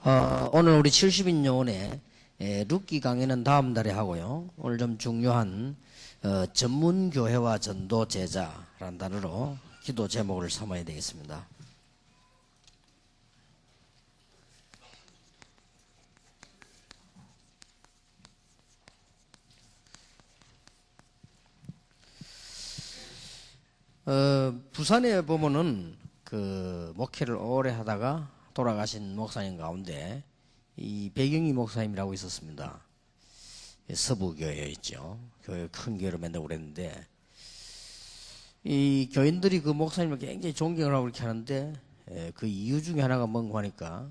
오늘 우리 70인요원의 룻기 강의는 다음 달에 하고요. 오늘 좀 중요한 전문교회와 전도 제자라는 단어로 기도 제목을 삼아야 되겠습니다. 부산에 보면은 그 목회를 오래 하다가 돌아가신 목사님 가운데 이 배경희 목사님이라고 있었습니다. 서부교회에 있죠. 교회 큰 교회로 만들고 그랬는데 이 교인들이 그 목사님을 굉장히 존경을 하고 이렇게 하는데 그 이유 중에 하나가 뭔가 하니까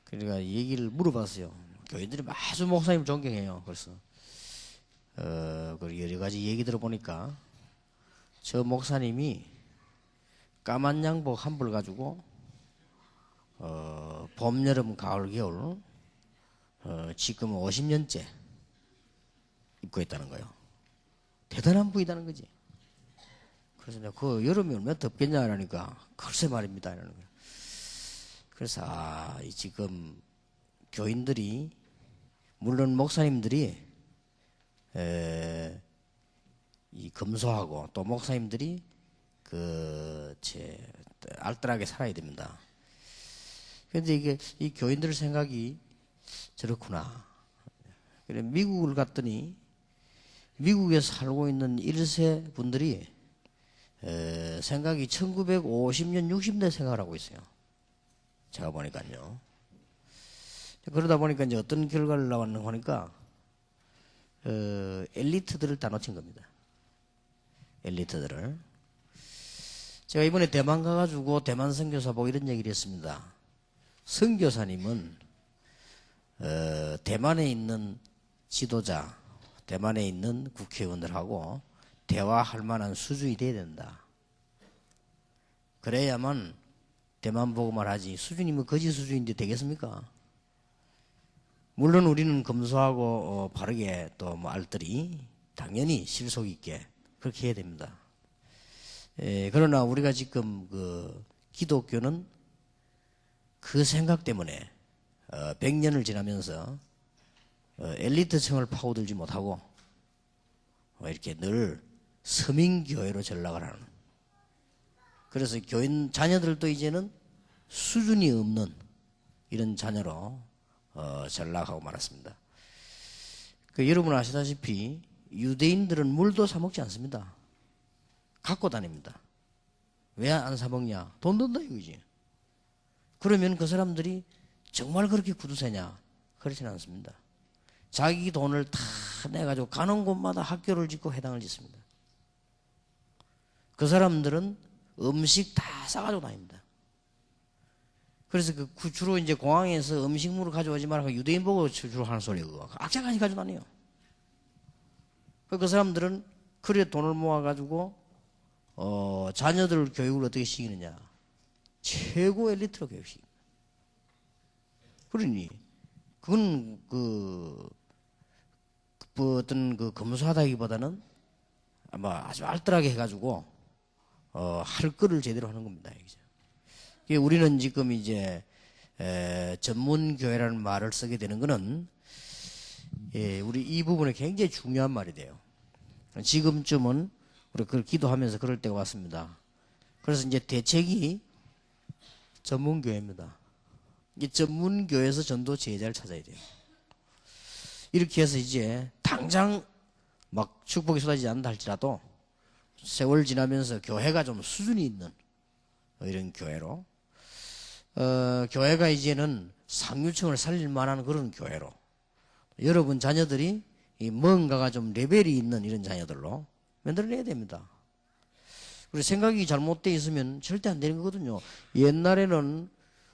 그러니까 얘기를 물어봤어요. 교인들이 아주 목사님을 존경해요. 그래서 그 여러 가지 얘기 들어보니까 저 목사님이 까만 양복 한 벌 가지고 봄, 여름, 가을, 겨울 지금 50년째 입고 있다는 거예요. 대단한 부이다는 거지. 그래서 내가 그 여름이 얼마나 덥겠냐 하니까 글쎄 말입니다 이러는 거예요. 그래서 지금 교인들이 물론 목사님들이 이 검소하고 또 목사님들이 알뜰하게 살아야 됩니다. 그런데 이게 이 교인들 생각이 저렇구나. 그래 미국을 갔더니 미국에 살고 있는 1세 분들이 생각이 1950년 60대 생각을 하고 있어요. 제가 보니까요. 그러다 보니까 이제 어떤 결과를 나왔는가 하니까 엘리트들을 다 놓친 겁니다. 엘리트들을. 제가 이번에 대만 가가지고 대만 선교사 보고 이런 얘기를 했습니다. 선교사님은 대만에 있는 지도자, 대만에 있는 국회의원들하고 대화할 만한 수준이 돼야 된다. 그래야만 대만 보고만 하지. 수준이 뭐 거지 수준인데 되겠습니까? 물론 우리는 검소하고 바르게 또 뭐 알뜰히 당연히 실속 있게 그렇게 해야 됩니다. 그러나 우리가 지금 그 기독교는 그 생각 때문에 100년을 지나면서 엘리트층을 파고들지 못하고 이렇게 늘 서민교회로 전락을 하는. 그래서 교인 자녀들도 이제는 수준이 없는 이런 자녀로 전락하고 말았습니다. 여러분 아시다시피 유대인들은 물도 사 먹지 않습니다. 갖고 다닙니다. 왜 안 사 먹냐? 돈 든다 이거지. 그러면 그 사람들이 정말 그렇게 구두쇠냐? 그렇지는 않습니다. 자기 돈을 다 내가지고 가는 곳마다 학교를 짓고 회당을 짓습니다. 그 사람들은 음식 다 싸가지고 다닙니다. 그래서 주로 이제 공항에서 음식물을 가져오지 말라고 유대인 보고 주로 하는 소리예요. 그거. 악착같이 가지고 다녀요. 그 사람들은 그래 돈을 모아가지고 자녀들 교육을 어떻게 시키느냐? 최고 엘리트로 교육시킵니다. 그러니 그건 어떤 검소하다기보다는 아마 아주 알뜰하게 해가지고 할 거를 제대로 하는 겁니다. 우리는 지금 이제 전문교회라는 말을 쓰게 되는 거는 우리 이 부분에 굉장히 중요한 말이 돼요. 지금쯤은 우리 그걸 기도하면서 그럴 때가 왔습니다. 그래서 이제 대책이 전문교회입니다. 이제 전문교회에서 전도 제자를 찾아야 돼요. 이렇게 해서 이제 당장 막 축복이 쏟아지지 않는다 할지라도 세월 지나면서 교회가 좀 수준이 있는 이런 교회로 교회가 이제는 상류층을 살릴 만한 그런 교회로 여러분 자녀들이 뭔가가 좀 레벨이 있는 이런 자녀들로 만들어내야 됩니다. 그리고 생각이 잘못되어 있으면 절대 안 되는 거거든요. 옛날에는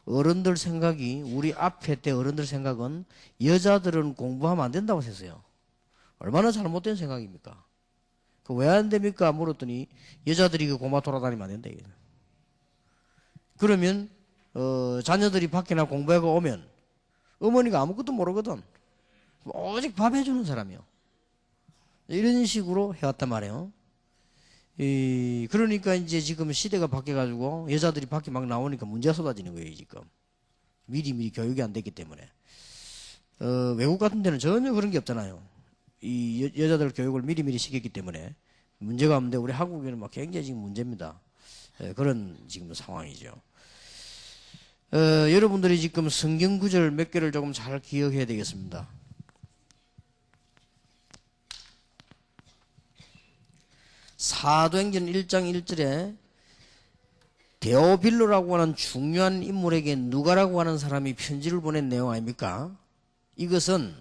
어른들 생각이 우리 앞에 때 어른들 생각은 여자들은 공부하면 안 된다고 했어요. 얼마나 잘못된 생각입니까? 왜 안 됩니까? 물었더니 여자들이 고마 돌아다니면 안 된다. 그러면 자녀들이 밖에 나 공부하고 오면 어머니가 아무것도 모르거든. 오직 밥 해주는 사람이요. 이런 식으로 해왔단 말이에요. 그러니까 이제 지금 시대가 바뀌어가지고 여자들이 밖에 막 나오니까 문제가 쏟아지는 거예요, 지금. 미리미리 교육이 안 됐기 때문에. 외국 같은 데는 전혀 그런 게 없잖아요. 이 여자들 교육을 미리미리 시켰기 때문에 문제가 없는데 우리 한국에는 막 굉장히 지금 문제입니다. 그런 지금 상황이죠. 여러분들이 지금 성경 구절 몇 개를 조금 잘 기억해야 되겠습니다. 사도행전 1장 1절에 데오빌로라고 하는 중요한 인물에게 누가라고 하는 사람이 편지를 보낸 내용 아닙니까? 이것은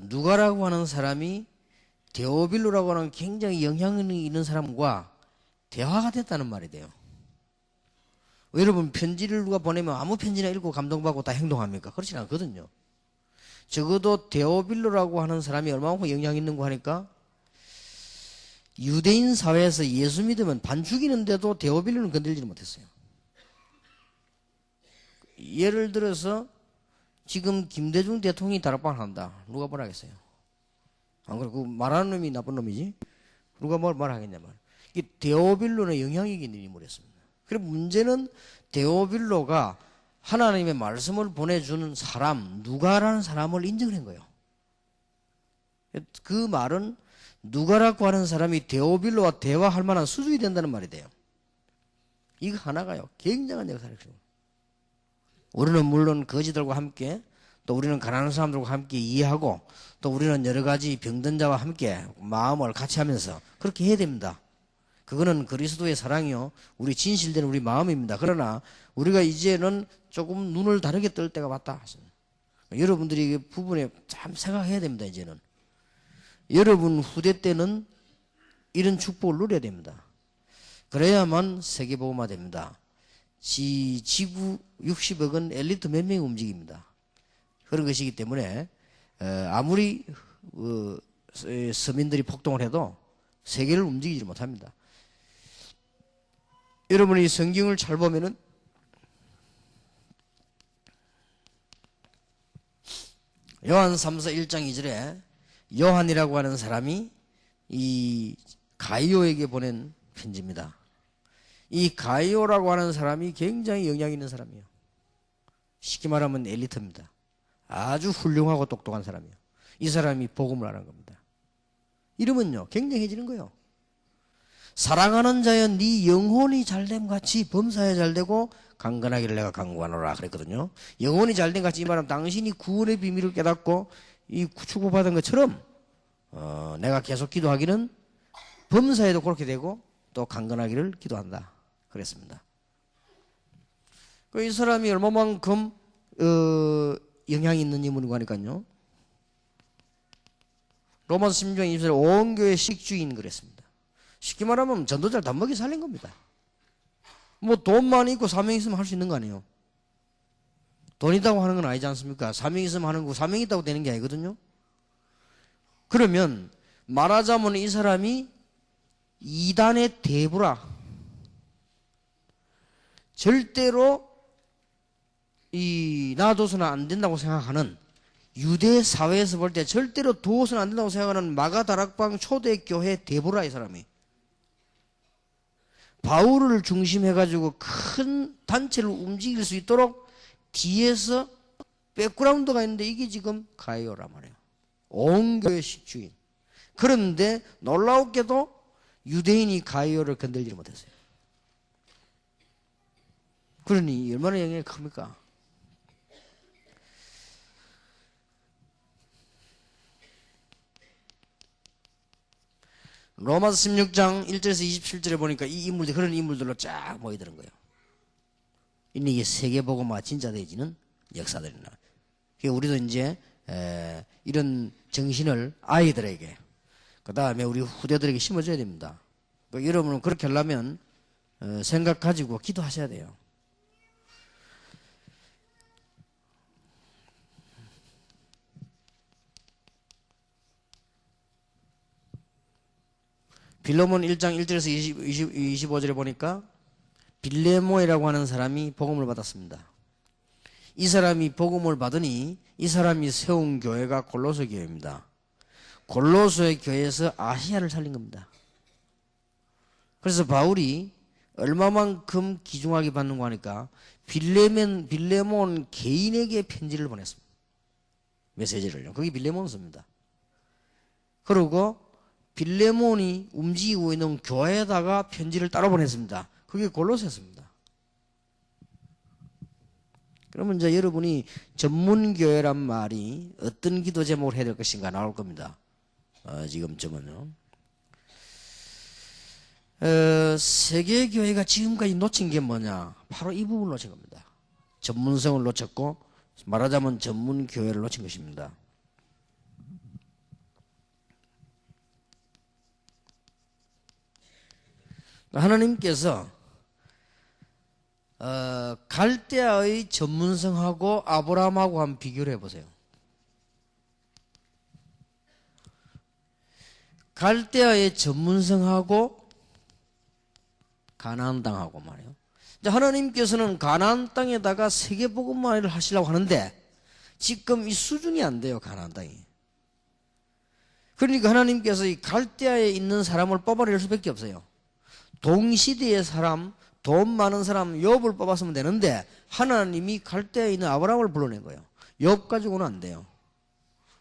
누가라고 하는 사람이 데오빌로라고 하는 굉장히 영향력이 있는 사람과 대화가 됐다는 말이 돼요. 여러분 편지를 누가 보내면 아무 편지나 읽고 감동받고 다 행동합니까? 그렇지 않거든요. 적어도 데오빌로라고 하는 사람이 얼마만큼 영향이 있는 거 하니까 유대인 사회에서 예수 믿으면 반 죽이는데도 데오빌로는 건들지를 못했어요. 예를 들어서 지금 김대중 대통령이 다락방을 한다. 누가 뭐라 하겠어요? 안 그래? 그 말하는 놈이 나쁜 놈이지? 누가 뭘 말하겠냐 말. 이 데오빌로는 영향이 있는 인물이었습니다. 그리고 문제는 데오빌로가 하나님의 말씀을 보내주는 사람, 누가라는 사람을 인정을 한 거예요. 그 말은 누가라고 하는 사람이 데오빌로와 대화할 만한 수준이 된다는 말이 돼요. 이거 하나가요. 굉장한 역사를 해요. 우리는 물론 거지들과 함께 또 우리는 가난한 사람들과 함께 이해하고 또 우리는 여러 가지 병든 자와 함께 마음을 같이 하면서 그렇게 해야 됩니다. 그거는 그리스도의 사랑이요. 우리 진실된 우리 마음입니다. 그러나 우리가 이제는 조금 눈을 다르게 뜰 때가 왔다. 여러분들이 이 부분에 참 생각해야 됩니다. 이제는. 여러분 후대 때는 이런 축복을 누려야 됩니다. 그래야만 세계보험화 됩니다. 지구 60억은 엘리트 몇 명이 움직입니다. 그런 것이기 때문에 아무리 서민들이 폭동을 해도 세계를 움직이지 못합니다. 여러분이 성경을 잘 보면은 요한 3서 1장 2절에 요한이라고 하는 사람이 이 가이오에게 보낸 편지입니다. 이 가이오라고 하는 사람이 굉장히 영향 있는 사람이에요. 쉽게 말하면 엘리트입니다. 아주 훌륭하고 똑똑한 사람이에요. 이 사람이 복음을 하는 겁니다. 이러면요 굉장해지는 거예요. 사랑하는 자여 네 영혼이 잘됨 같이 범사에 잘되고 강건하기를 내가 강구하노라 그랬거든요. 영혼이 잘됨 같이 이 말하면 당신이 구원의 비밀을 깨닫고 이 축복받은 것처럼 내가 계속 기도하기는 범사에도 그렇게 되고 또 강건하기를 기도한다 그랬습니다. 이 사람이 얼마만큼 영향이 있는 인물이고 하니까요. 로마서 16장 20절에 온 교회 식주인 그랬습니다. 쉽게 말하면 전도자를 다 먹이 살린 겁니다. 뭐 돈만 있고 사명 있으면 할 수 있는 거 아니에요. 돈 있다고 하는 건 아니지 않습니까? 사명 있으면 하는 거 사명 있다고 되는 게 아니거든요. 그러면 말하자면 이 사람이 이단의 대부라. 절대로 놔둬서는 안 된다고 생각하는 유대 사회에서 볼 때 절대로 두어서는 안 된다고 생각하는 마가다락방 초대교회 대부라 이 사람이. 바울을 중심해가지고 큰 단체를 움직일 수 있도록 뒤에서 백그라운드가 있는데 이게 지금 가이오란 말이에요. 온 교회 식주인. 그런데 놀라웠게도 유대인이 가이오를 건들지 못했어요. 그러니 얼마나 영향이 큽니까? 로마서 16장 1절에서 27절에 보니까 이 인물들 그런 인물들로 쫙 모이드는 거예요. 이게 세계복음화 진짜 되어지는 역사들이나. 우리도 이제 이런 정신을 아이들에게 그 다음에 우리 후대들에게 심어줘야 됩니다. 여러분은 그렇게 하려면 생각 가지고 기도하셔야 돼요. 빌레몬 1장 1절에서 25절에 보니까 빌레모이라고 하는 사람이 복음을 받았습니다. 이 사람이 복음을 받으니 이 사람이 세운 교회가 골로새 교회입니다. 골로새 교회에서 아시아를 살린 겁니다. 그래서 바울이 얼마만큼 귀중하게 받는가 하니까 빌레몬 개인에게 편지를 보냈습니다. 메시지를요. 그게 빌레몬서입니다. 그리고 빌레몬이 움직이고 있는 교회에다가 편지를 따로 보냈습니다. 그게 골로새서입니다. 그러면 이제 여러분이 전문교회란 말이 어떤 기도 제목을 해야 될 것인가 나올 겁니다. 지금쯤은요. 세계교회가 지금까지 놓친 게 뭐냐? 바로 이 부분을 놓친 겁니다. 전문성을 놓쳤고, 말하자면 전문교회를 놓친 것입니다. 하나님께서 갈대아의 전문성하고 아브라함하고 한번 비교를 해보세요. 갈대아의 전문성하고 가나안 땅하고 말이에요. 하나님께서는 가나안 땅에다가 세계복음화를 하시려고 하는데 지금 이 수준이 안 돼요. 가나안 땅이. 그러니까 하나님께서 이 갈대아에 있는 사람을 뽑아낼 수밖에 없어요. 동시대의 사람, 돈 많은 사람 욥을 뽑았으면 되는데 하나님이 갈대아에 있는 아브라함을 불러낸 거예요. 욥 가지고는 안 돼요.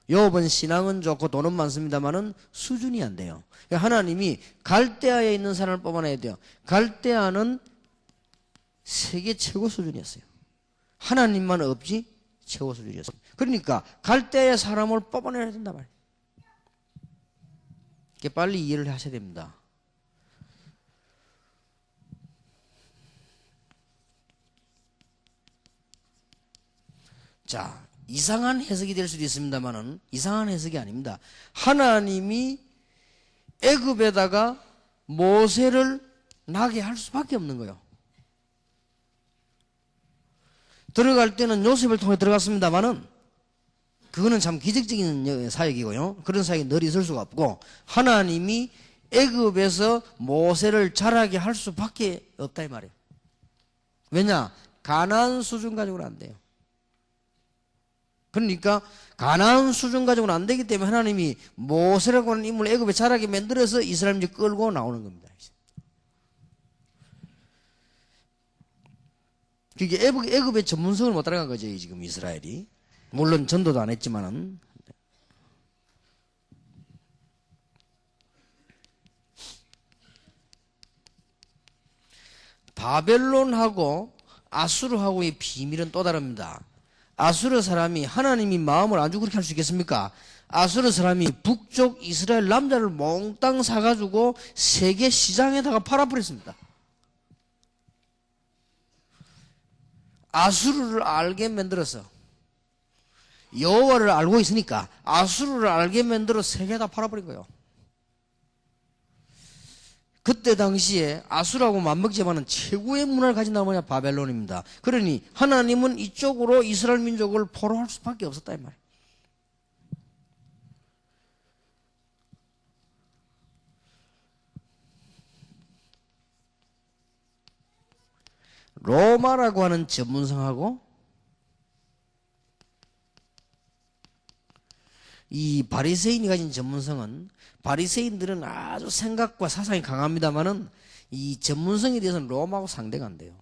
욥은 신앙은 좋고 돈은 많습니다만은 수준이 안 돼요. 하나님이 갈대아에 있는 사람을 뽑아내야 돼요. 갈대아는 세계 최고 수준이었어요. 하나님만 없지 최고 수준이었어요. 그러니까 갈대아의 사람을 뽑아내야 된단 말이에요. 이게 빨리 이해를 하셔야 됩니다. 자, 이상한 해석이 될 수도 있습니다만은 이상한 해석이 아닙니다. 하나님이 애굽에다가 모세를 나게 할 수밖에 없는 거예요. 들어갈 때는 요셉을 통해 들어갔습니다만은 그거는 참 기적적인 사역이고요. 그런 사역이 늘 있을 수가 없고 하나님이 애굽에서 모세를 자라게 할 수밖에 없다 이 말이에요. 왜냐? 가나안 수준 가지고는 안 돼요. 그러니까 가나안 수준 가지고는 안 되기 때문에 하나님이 모세라고 하는 인물을 애굽에 자라게 만들어서 이스라엘을 끌고 나오는 겁니다. 그게 애굽의 전문성을 못 따라간 거죠. 지금 이스라엘이. 물론 전도도 안 했지만은. 바벨론하고 아수르하고의 비밀은 또 다릅니다. 아수르 사람이 하나님이 마음을 아주 그렇게 할 수 있겠습니까? 아수르 사람이 북쪽 이스라엘 남자를 몽땅 사가지고 세계 시장에다가 팔아버렸습니다. 아수르를 알게 만들어서 여호와를 알고 있으니까 아수르를 알게 만들어 세계에다 팔아버린 거예요. 그때 당시에 아수르하고 맞먹지만은 최고의 문화를 가진 나라 뭐냐? 바벨론입니다. 그러니 하나님은 이쪽으로 이스라엘 민족을 포로할 수밖에 없었다 이 말이에요. 로마라고 하는 전문성하고 이 바리새인이 가진 전문성은 바리새인들은 아주 생각과 사상이 강합니다만은 이 전문성에 대해서는 로마하고 상대가 안 돼요.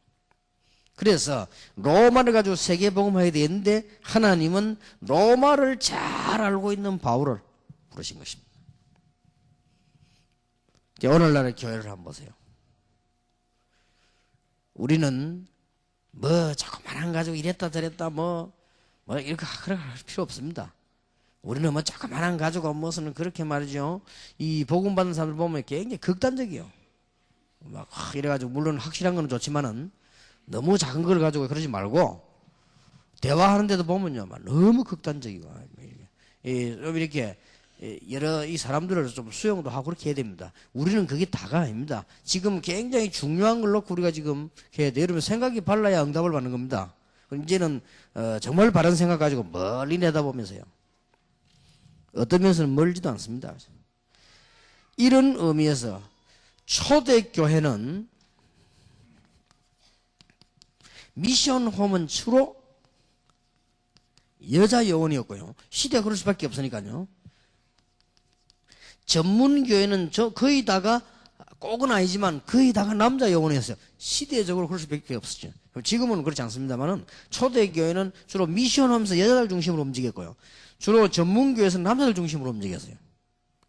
그래서 로마를 가지고 세계복음화해야 되는데 하나님은 로마를 잘 알고 있는 바울을 부르신 것입니다. 오늘날의 교회를 한번 보세요. 우리는 뭐 조그만한 가지고 이랬다 저랬다 뭐 이렇게 할 필요 없습니다. 우리는 뭐 조그만한 가지고 무슨 그렇게 말이죠. 이 복음 받는 사람들 보면 굉장히 극단적이요. 막 이래가지고 물론 확실한 건 좋지만은 너무 작은 걸 가지고 그러지 말고 대화하는데도 보면요, 막 너무 극단적이고 좀 이렇게 여러 이 사람들을 좀 수용도 하고 그렇게 해야 됩니다. 우리는 그게 다가 아닙니다. 지금 굉장히 중요한 걸 놓고 우리가 지금 해야 돼요. 여러분 생각이 발라야 응답을 받는 겁니다. 이제는 정말 바른 생각 가지고 멀리 내다보면서요. 어떤 면에서는 멀지도 않습니다. 이런 의미에서 초대교회는 미션홈은 주로 여자 요원이었고요. 시대가 그럴 수밖에 없으니까요. 전문교회는 거의 다가 꼭은 아니지만 거의 다가 남자 영혼이었어요. 시대적으로 그럴 수밖에 없었죠. 지금은 그렇지 않습니다만은 초대교회는 주로 미션하면서 여자들 중심으로 움직였고요. 주로 전문교회에서는 남자들 중심으로 움직였어요.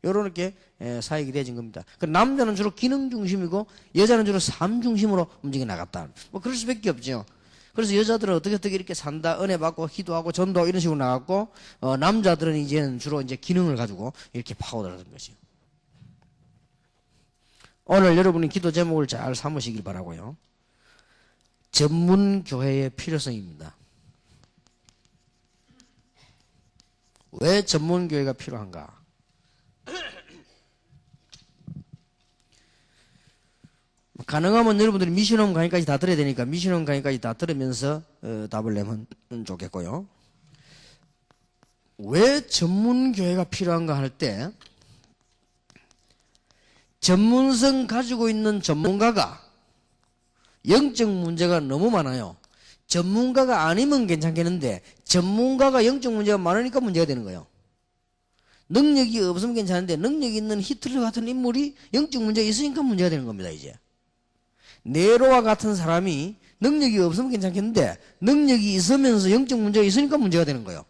요렇게 사역이 되어진 겁니다. 그 남자는 주로 기능 중심이고 여자는 주로 삶 중심으로 움직여 나갔다. 뭐 그럴 수밖에 없죠. 그래서 여자들은 어떻게 이렇게 산다, 은혜 받고 기도하고 전도 이런 식으로 나갔고 남자들은 이제는 주로 이제 기능을 가지고 이렇게 파고들었던 것이요. 오늘 여러분이 기도 제목을 잘 삼으시길 바라고요. 전문 교회의 필요성입니다. 왜 전문 교회가 필요한가? 가능하면 여러분들이 미션홈 강의까지 다 들어야 되니까 미션홈 강의까지 다 들으면서 답을 내면 좋겠고요. 왜 전문교회가 필요한가 할 때 전문성 가지고 있는 전문가가 영적 문제가 너무 많아요. 전문가가 아니면 괜찮겠는데 전문가가 영적 문제가 많으니까 문제가 되는 거예요. 능력이 없으면 괜찮은데 능력이 있는 히틀러 같은 인물이 영적 문제가 있으니까 문제가 되는 겁니다. 이제 네로와 같은 사람이 능력이 없으면 괜찮겠는데 능력이 있으면서 영적 문제가 있으니까 문제가 되는 거예요.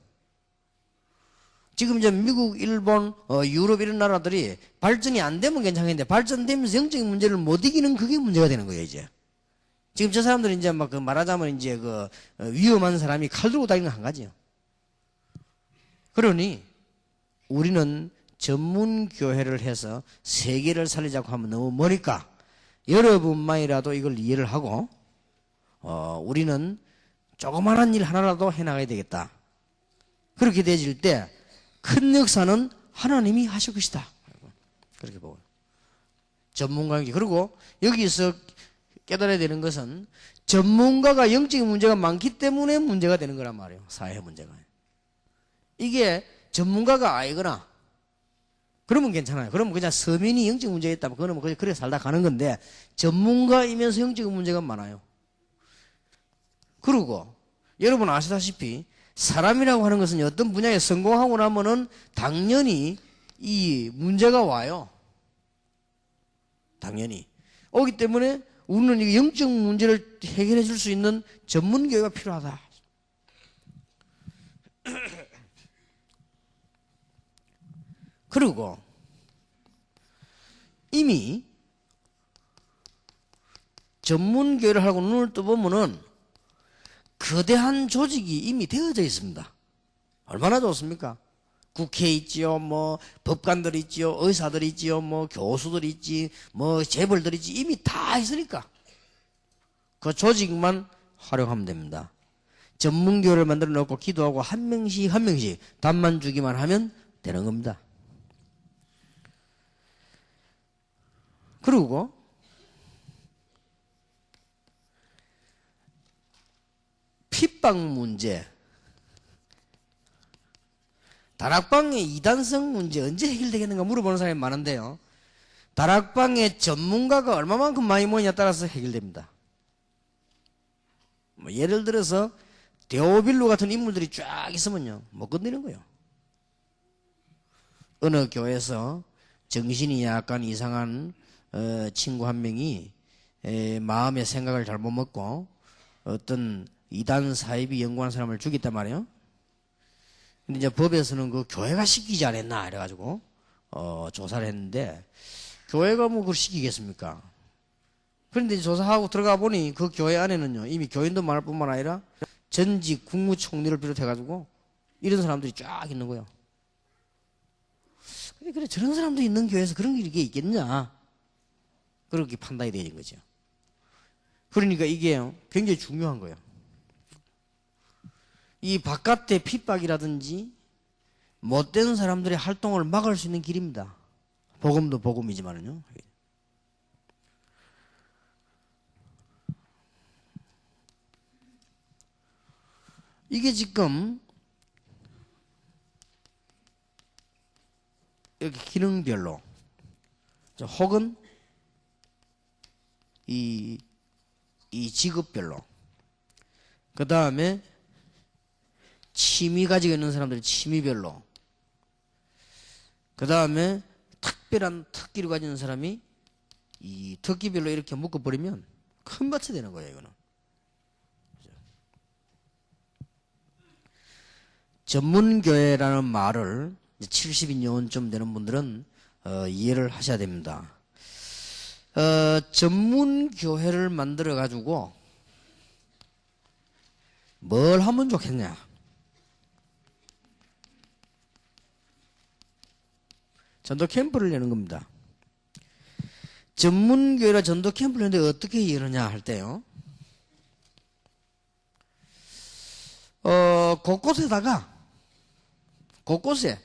지금 이제 미국, 일본, 유럽 이런 나라들이 발전이 안 되면 괜찮겠는데 발전되면서 영적인 문제를 못 이기는 그게 문제가 되는 거예요. 이제 지금 저 사람들은 이제 막 말하자면 이제 위험한 사람이 칼 들고 다니는 거 한 가지요. 그러니 우리는 전문 교회를 해서 세계를 살리자고 하면 너무 머니까 여러분만이라도 이걸 이해를 하고 우리는 조그마한 일 하나라도 해나가야 되겠다. 그렇게 되질 때 큰 역사는 하나님이 하실 것이다. 그렇게 보고요. 전문가인지. 그리고 여기서 깨달아야 되는 것은 전문가가 영적인 문제가 많기 때문에 문제가 되는 거란 말이에요. 사회 문제가. 이게 전문가가 아니거나 그러면 괜찮아요. 그러면 그냥 서민이 영적 문제가 있다면 그러면 그래 살다 가는 건데 전문가이면서 영적인 문제가 많아요. 그리고 여러분 아시다시피 사람이라고 하는 것은 어떤 분야에 성공하고 나면은 당연히 이 문제가 와요. 당연히. 오기 때문에 우리는 이 영적 문제를 해결해 줄 수 있는 전문교회가 필요하다. 그리고 이미 전문교회를 하고 눈을 떠보면은 거대한 조직이 이미 되어져 있습니다. 얼마나 좋습니까? 국회 있지요, 뭐 법관들 있지요, 의사들 있지요, 뭐 교수들 있지, 뭐 재벌들 있지, 이미 다 있으니까 그 조직만 활용하면 됩니다. 전문교회를 만들어 놓고 기도하고 한 명씩 한 명씩 답만 주기만 하면 되는 겁니다. 그리고 핍박 문제, 다락방의 이단성 문제 언제 해결되겠는가 물어보는 사람이 많은데요. 다락방의 전문가가 얼마만큼 많이 모이냐에 따라서 해결됩니다. 뭐 예를 들어서 데오빌로 같은 인물들이 쫙 있으면요 못 건드리는 거예요. 어느 교회에서 정신이 약간 이상한 친구 한 명이 마음의 생각을 잘못 먹고 어떤 이단 사입이 연구하는 사람을 죽였단 말이에요. 근데 이제 법에서는 그 교회가 시키지 않았나 이래가지고 조사를 했는데 교회가 뭐 그걸 시키겠습니까? 그런데 이제 조사하고 들어가 보니 그 교회 안에는요 이미 교인도 많을 뿐만 아니라 전직 국무총리를 비롯해가지고 이런 사람들이 쫙 있는 거예요. 그래 저런 사람도 있는 교회에서 그런 게 있겠냐? 그렇게 판단이 되는 거죠. 그러니까 이게 굉장히 중요한 거예요. 이 바깥의 핍박이라든지 못된 사람들의 활동을 막을 수 있는 길입니다. 복음도 복음이지만은요. 이게 지금 이렇게 기능별로 혹은 이 직업별로 그 다음에 취미 가지고 있는 사람들의 취미별로 그 다음에 특별한 특기를 가지는 사람이 이 특기별로 이렇게 묶어버리면 큰 밭이 되는 거예요, 이거는. 전문교회라는 말을 70인용쯤 되는 분들은 이해를 하셔야 됩니다. 전문교회를 만들어가지고 뭘 하면 좋겠냐? 전도 캠프를 여는 겁니다. 전문교회라 전도 캠프를 여는데 어떻게 여느냐 할 때요. 곳곳에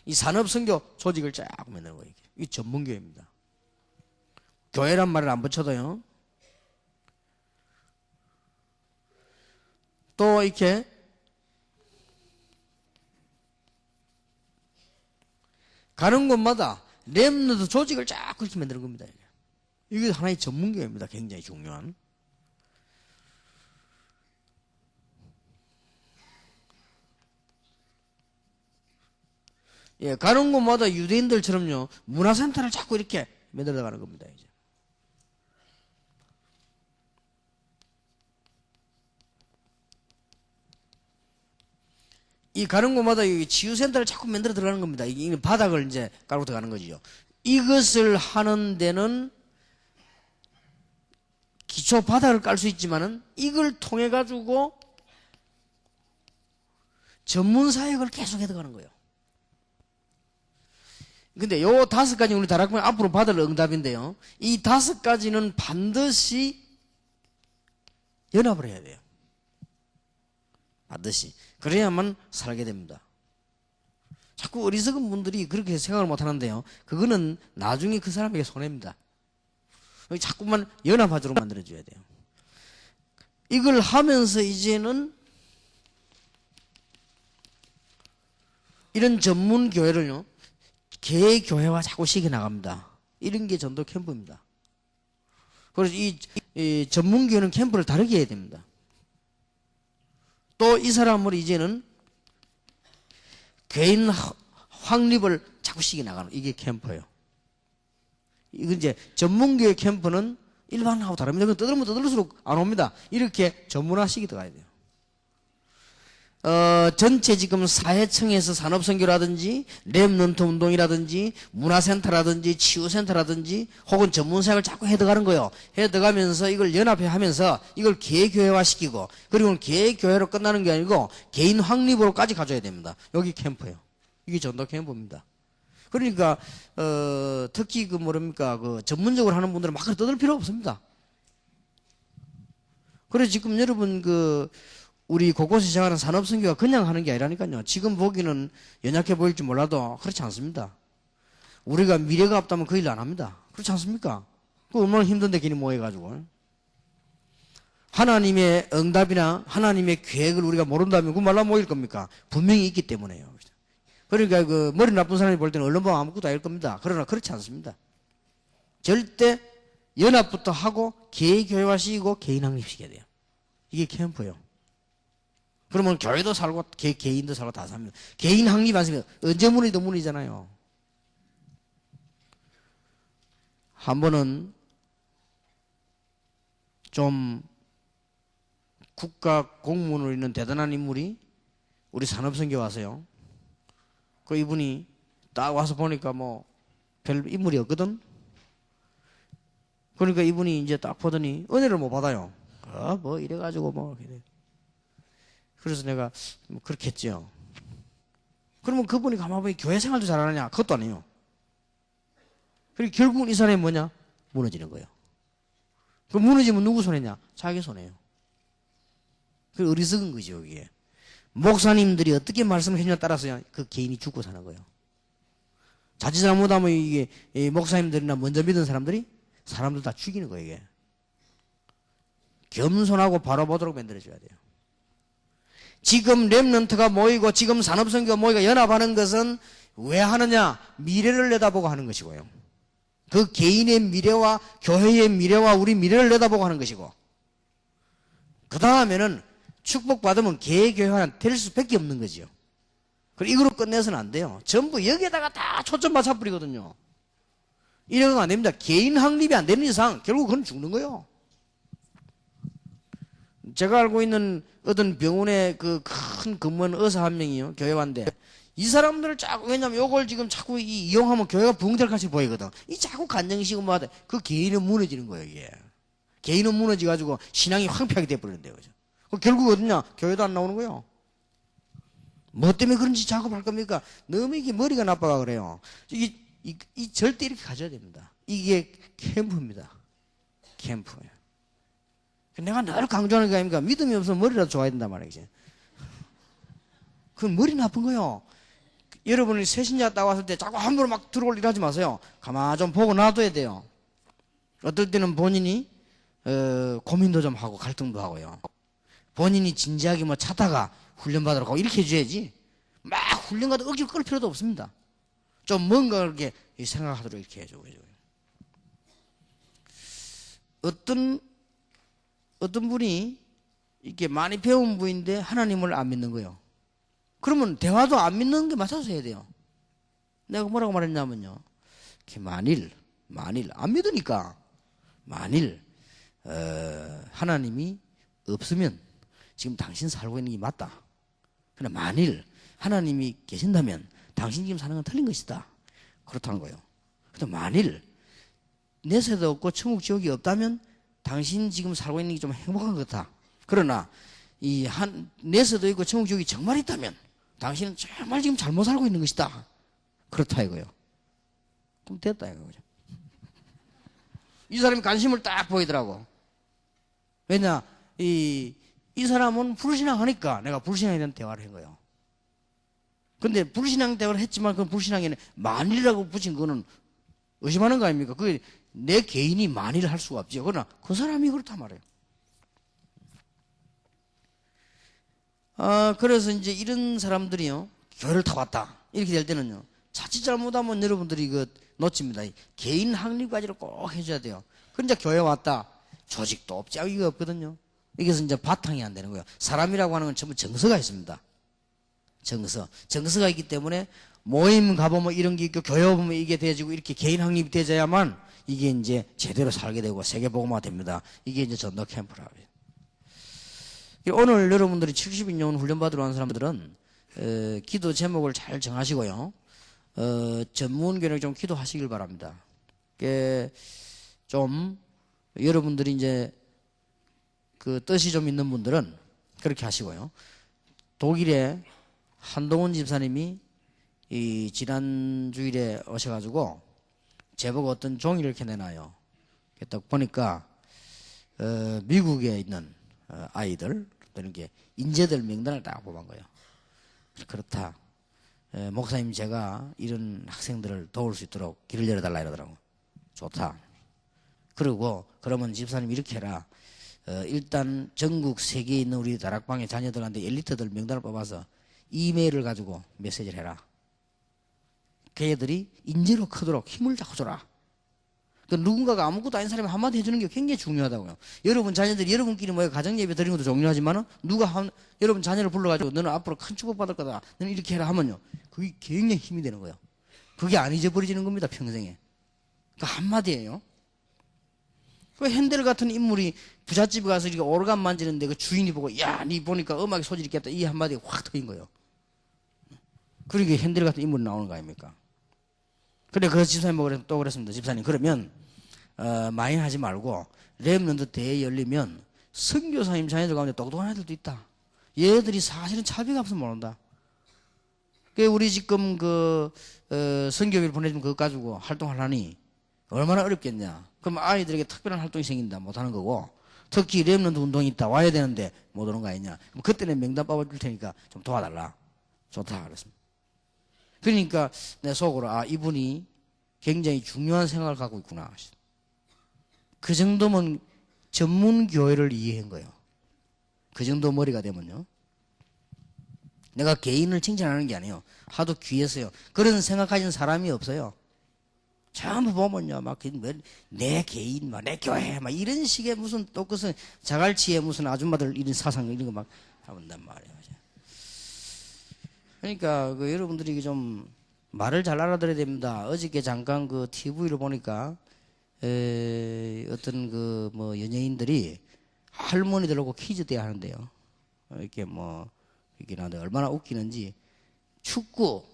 이 산업선교 조직을 쫙 만드는 거예요. 이게 전문교회입니다. 교회란 말을 안 붙여도요. 또 이렇게 가는 곳마다 렘넌트 조직을 쫙 그렇게 만드는 겁니다. 이게 하나의 전문교회입니다. 굉장히 중요한. 예, 가는 곳마다 유대인들처럼요, 문화센터를 자꾸 이렇게 만들어 가는 겁니다, 이제. 이 가는 곳마다 이 치유센터를 자꾸 만들어 들어가는 겁니다. 이게 바닥을 이제 깔고 들어가는 거죠. 이것을 하는 데는 기초 바닥을 깔 수 있지만은 이걸 통해 가지고 전문 사역을 계속 해 들어가는 거예요. 근데 요 5가지 우리 다락방 앞으로 받을 응답인데요. 이 5가지는 반드시 연합을 해야 돼요. 반드시. 그래야만 살게 됩니다. 자꾸 어리석은 분들이 그렇게 생각을 못 하는데요. 그거는 나중에 그 사람에게 손해입니다. 자꾸만 연합하도록 만들어줘야 돼요. 이걸 하면서 이제는 이런 전문 교회를요, 개교회와 자꾸 시켜나갑니다. 이런 게 전도 캠프입니다. 그래서 이 전문 교회는 캠프를 다르게 해야 됩니다. 또 이 사람을 이제는 개인 확립을 자꾸 시켜나가는 이게 캠프예요. 이건 이제 전문교회 캠프는 일반하고 다릅니다. 그건 떠들면 떠들수록 안 옵니다. 이렇게 전문화시키 들어가야 돼요. 전체 지금 사회청에서 산업선교라든지 렘넌트 운동이라든지 문화센터라든지 치유센터라든지 혹은 전문사역을 자꾸 해들어가는 거예요. 해들어가면서 이걸 연합해 하면서 이걸 개교회화시키고, 그리고 개교회로 끝나는 게 아니고 개인 확립으로까지 가져야 됩니다. 여기 캠프예요. 이게 전도 캠프입니다. 그러니까 특히 그 전문적으로 하는 분들은 막 떠들 필요 없습니다. 그래서 지금 여러분 우리 곳곳에 생활하는 산업선교가 그냥 하는 게 아니라니까요. 지금 보기는 연약해 보일지 몰라도 그렇지 않습니다. 우리가 미래가 없다면 그 일을 안 합니다. 그렇지 않습니까? 그 얼마나 힘든데 괜히 모여가지고. 하나님의 응답이나 하나님의 계획을 우리가 모른다면 그 말로 모일 겁니까? 분명히 있기 때문에요. 그러니까 머리 나쁜 사람이 볼 때는 얼른 보면 아무것도 아닐 겁니다. 그러나 그렇지 않습니다. 절대 연합부터 하고 개교회화시키고 개인 확립시켜야 돼요. 이게 캠프예요. 그러면 교회도 살고 개인도 살고 다 삽니다. 개인 확립 안 쓰면 언제 문의도 문의잖아요. 한 번은 좀 국가 공무원으로 있는 대단한 인물이 우리 산업선교 와서요. 그 이분이 딱 와서 보니까 별 인물이 없거든. 그러니까 이분이 이제 딱 보더니 은혜를 못 받아요. 이래가지고 그래서 내가 그렇게 했죠. 그러면 그분이 가만히 보니 교회 생활도 잘하느냐? 그것도 아니에요. 그리고 결국은 이 사람이 뭐냐? 무너지는 거예요. 그 무너지면 누구 손해냐? 자기 손해예요. 그 어리석은 거죠, 이게. 목사님들이 어떻게 말씀을 해주냐에 따라서 그 개인이 죽고 사는 거예요. 자칫 잘못하면 이게 목사님들이나 먼저 믿은 사람들 다 죽이는 거예요, 이게. 겸손하고 바로 보도록 만들어줘야 돼요. 지금 렘넌트가 모이고 지금 산업선교가 모이고 연합하는 것은 왜 하느냐? 미래를 내다보고 하는 것이고요. 그 개인의 미래와 교회의 미래와 우리 미래를 내다보고 하는 것이고, 그 다음에는 축복받으면 개교회가 될 수밖에 없는 거죠. 그리고 이거로 끝내서는 안 돼요. 전부 여기에다가 다 초점 맞춰버리거든요. 이래가 안 됩니다. 개인 확립이 안 되는 이상 결국 그건 죽는 거예요. 제가 알고 있는 어떤 병원의 그 큰 근무하는 의사 한 명이요. 교회반대. 이 사람들을 자꾸, 왜냐면 요걸 지금 자꾸 이용하면 교회가 부흥될 같이 보이거든. 이 자꾸 간정식고 뭐 하다. 그 개인은 무너지는 거예요, 이게. 개인은 무너져가지고 신앙이 황폐하게 돼버린대요. 그죠? 결국 어디냐? 교회도 안 나오는 거예요. 뭐 때문에 그런지 작업할 겁니까? 너무 이게 머리가 나빠가 그래요. 이 절대 이렇게 가져야 됩니다. 이게 캠프입니다. 캠프. 내가 늘 강조하는 게 아닙니까? 믿음이 없으면 머리라도 좋아야 된단 말이지. 그건 머리 나쁜 거예요. 여러분이 새신자 딱 왔을 때 자꾸 함부로 막 들어올 일 하지 마세요. 가만 좀 보고 놔둬야 돼요. 어떨 때는 본인이 고민도 좀 하고 갈등도 하고요. 본인이 진지하게 뭐 찾다가 훈련받으러 가고 이렇게 해줘야지. 막 훈련 가도 억지로 끌 필요도 없습니다. 좀 뭔가 그렇게 생각하도록 이렇게 해줘요. 어떤 분이 이렇게 많이 배운 분인데 하나님을 안 믿는 거예요. 그러면 대화도 안 믿는 게 맞춰서 해야 돼요. 내가 뭐라고 말했냐면요. 만일 안 믿으니까 만일 하나님이 없으면 지금 당신 살고 있는 게 맞다. 그러나 만일 하나님이 계신다면 당신 지금 사는 건 틀린 것이다. 그렇다는 거예요. 그런데 만일 내세도 없고 천국 지옥이 없다면 당신 지금 살고 있는 게 좀 행복한 것 같다. 그러나 내세도 있고 천국 지옥이 정말 있다면 당신은 정말 지금 잘못 살고 있는 것이다. 그렇다 이거요. 그럼 됐다 이거죠. 이 사람이 관심을 딱 보이더라고. 왜냐 이 사람은 불신앙 하니까 내가 불신앙에 대한 대화를 한 거예요. 근데 불신앙 대화를 했지만 그 불신앙에는 만일이라고 붙인 거는 의심하는 거 아닙니까? 그게 내 개인이 만일을 할 수가 없죠. 그러나 그 사람이 그렇단 말이에요. 그래서 이제 이런 사람들이요, 교회를 다 왔다. 이렇게 될 때는요, 자칫 잘못하면 여러분들이 이거 놓칩니다. 개인 확립까지를 꼭 해줘야 돼요. 그런데 교회 왔다. 조직도 없지. 이거 없거든요. 이것은 이제 바탕이 안 되는 거예요. 사람이라고 하는 건 전부 정서가 있습니다. 정서가 있기 때문에 모임 가보면 이런 게 있고 교회 보면 이게 돼지고 이렇게 개인 확립이 되져야만 이게 이제 제대로 살게 되고 세계복음화가 됩니다. 이게 이제 전도 캠프라고 해요. 오늘 여러분들이 70인용 훈련받으러 온 사람들은 기도 제목을 잘 정하시고요. 전문 교육 좀 기도하시길 바랍니다. 좀 여러분들이 이제 그 뜻이 좀 있는 분들은 그렇게 하시고요. 독일에 한동훈 집사님이 이 지난 주일에 오셔가지고 제보고 어떤 종이를 이렇게 내놔요. 딱 보니까 미국에 있는 아이들 또는 게 인재들 명단을 딱 뽑은 거예요. 그렇다. 목사님 제가 이런 학생들을 도울 수 있도록 길을 열어달라 이러더라고. 좋다. 그리고 그러면 집사님 이렇게 해라. 일단 전국 세계에 있는 우리 다락방의 자녀들한테 엘리트들 명단을 뽑아서 이메일을 가지고 메시지를 해라. 걔들이 인재로 크도록 힘을 자꾸 줘라. 누군가가 아무것도 아닌 사람이 한마디 해주는 게 굉장히 중요하다고요. 여러분 자녀들이 여러분끼리 모여 가정예배 드리는 것도 중요하지만 여러분 자녀를 불러가지고 너는 앞으로 큰 축복받을 거다. 너는 이렇게 해라 하면요. 그게 굉장히 힘이 되는 거예요. 그게 안 잊어버려지는 겁니다. 평생에. 그 한마디예요. 그 핸델 같은 인물이 부잣집에 가서 이렇게 오르간 만지는데 그 주인이 보고 야, 니 보니까 음악에 소질이 있겠다. 이 한마디가 확 터진 거예요. 그러니까 핸델 같은 인물이 나오는 거 아닙니까? 그래, 그 집사님 또 그랬습니다. 집사님, 그러면, 많이 하지 말고, 렘넌트 대회 열리면, 선교사님 자녀들 가운데 똑똑한 애들도 있다. 얘들이 사실은 차비가 없으면 모른다. 우리 지금 선교비를 보내주면 그거 가지고 활동하려니, 얼마나 어렵겠냐. 그럼 아이들에게 특별한 활동이 생긴다. 못하는 거고, 특히 렘넌트 운동이 있다. 와야 되는데, 못 오는 거 아니냐. 그럼 그때는 명단 뽑아줄 테니까 좀 도와달라. 좋다. 그랬습니다. 그러니까 내 속으로 이분이 굉장히 중요한 생각을 갖고 있구나. 그 정도면 전문 교회를 이해한 거예요. 그 정도 머리가 되면요. 내가 개인을 칭찬하는 게 아니에요. 하도 귀해서요. 그런 생각 가진 사람이 없어요. 전부 보면요. 막 내 개인, 내 교회, 이런 식의 무슨 또 그것은 자갈치의 무슨 아줌마들 이런 사상 이런 거 막 하는단 말이에요. 그러니까 여러분들이 좀 말을 잘 알아들어야 됩니다. 어저께 잠깐 그 TV를 보니까 어떤 그 뭐 연예인들이 할머니들하고 퀴즈 대회 하는데요. 이렇게 뭐 이렇게 나는데 얼마나 웃기는지, 축구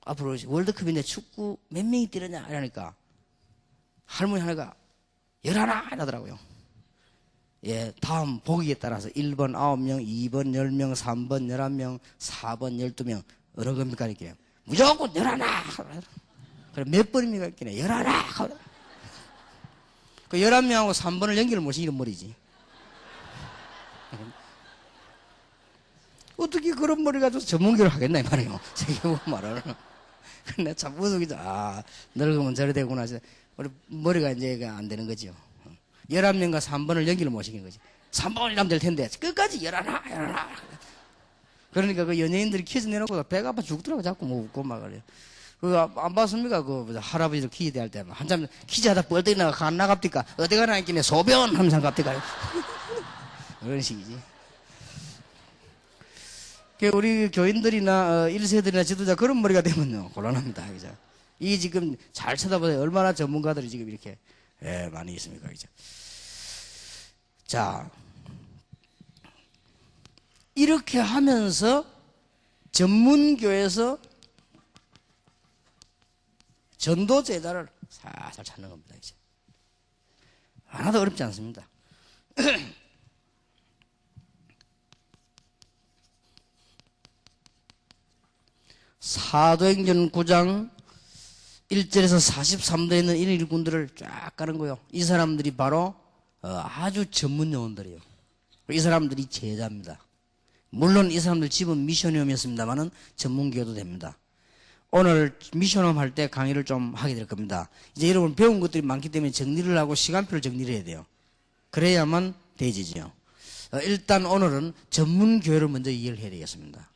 앞으로 월드컵인데 축구 몇 명이 뛰느냐 이러니까 할머니 하나가 11 이러더라고요. 예, 다음 보기에 따라서 1번 9명, 2번 10명, 3번 11명, 4번 12명. 어느 겁니까? 이렇게. 무조건 11! 그럼 몇 번입니까? 이렇게. 11! 그 11명하고 3번을 연결을 못해, 이런 머리지. 어떻게 그런 머리 가지고 전문기를 하겠나, 이 말이에요. 제가 말을. 근데 참 무섭기도, 늙으면 저래 되구나. 우리 머리가 이제 안 되는 거죠. 11명과 3번을 연결을 못 시키는 거지. 3번이라면 될 텐데, 끝까지 11! 그러니까 그 연예인들이 퀴즈 내놓고 배가 아파 죽더라고. 자꾸 뭐 웃고 막 그래요. 그거 안 봤습니까? 그 할아버지들 퀴즈 대할 때 한참 퀴즈 하다 뻘떡이 나가 안 나갑니까? 어디 가나 있길래 소변 하면서 갑니까? 그런 식이지. 우리 교인들이나 1세들이나 지도자 그런 머리가 되면요 곤란합니다. 그죠? 이 지금 잘 쳐다보세요. 얼마나 전문가들이 지금 이렇게 많이 있습니까? 그죠? 자, 이렇게 하면서 전문교에서 전도 제자를 살살 찾는 겁니다. 이제 하나도 어렵지 않습니다. 사도행전 9장 1절에서 43도에 있는 이런 일꾼들을 쫙 가는 거예요. 이 사람들이 바로 아주 전문 요원들이에요. 이 사람들이 제자입니다. 물론 이 사람들 집은 미션홈이었습니다만은 전문교도 됩니다. 오늘 미션홈 할 때 강의를 좀 하게 될 겁니다. 이제 여러분 배운 것들이 많기 때문에 정리를 하고 시간표를 정리를 해야 돼요. 그래야만 되지죠. 일단 오늘은 전문교회를 먼저 이해를 해야 되겠습니다.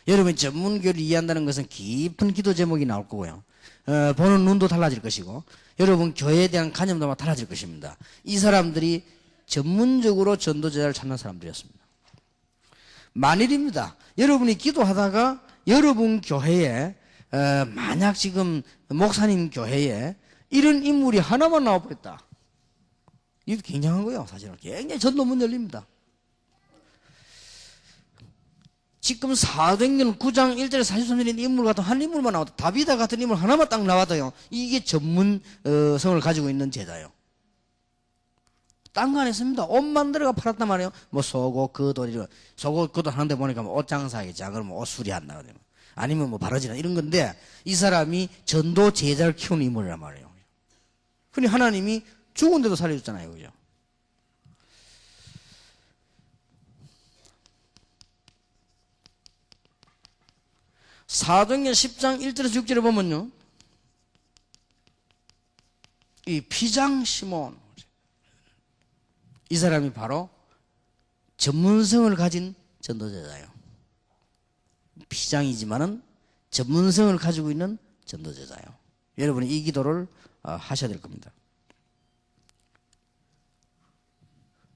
여러분이 전문교회를 이해한다는 것은 깊은 기도 제목이 나올 거고요. 보는 눈도 달라질 것이고 여러분 교회에 대한 관념도 달라질 것입니다. 이 사람들이 전문적으로 전도제자를 찾는 사람들이었습니다. 만일입니다. 여러분이 기도하다가 여러분 교회에 만약 지금 목사님 교회에 이런 인물이 하나만 나와버렸다. 이거 굉장한 거예요. 사실은 굉장히 전도문 열립니다. 지금 사도행전 9장 1절에 43절인 인물 같은 한 인물만 나와도 다비다 같은 인물 하나만 딱 나와도요. 이게 전문성을 가지고 있는 제자예요. 딴 거 안 했습니다. 옷 만들어가 팔았단 말이에요. 뭐 속옷, 겉옷, 이런. 속옷, 겉옷 하는데 보니까 뭐 옷 장사하겠지. 그러면 옷 수리한다. 아니면 뭐 바르지나 이런 건데 이 사람이 전도 제자를 키우는 인물이란 말이에요. 그러니 하나님이 죽은 데도 살려줬잖아요. 그죠? 사도행전 10장 1절에서 6절에 보면요. 이 피장 시몬. 이 사람이 바로 전문성을 가진 전도제자예요. 피장이지만은 전문성을 가지고 있는 전도제자예요. 여러분이 이 기도를 하셔야 될 겁니다.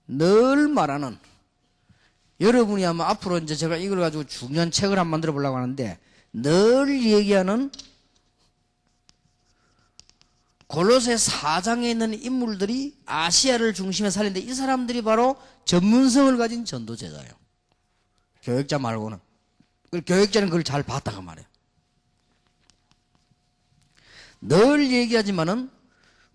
늘 말하는 여러분이 아마 앞으로 이제 제가 이걸 가지고 중요한 책을 한번 만들어 보려고 하는데 늘 얘기하는 골로새 4장에 있는 인물들이 아시아를 중심에 살리는데 이 사람들이 바로 전문성을 가진 전도제자예요. 교역자 말고는. 교역자는 그걸 잘 봤다가 말이에요. 늘 얘기하지만은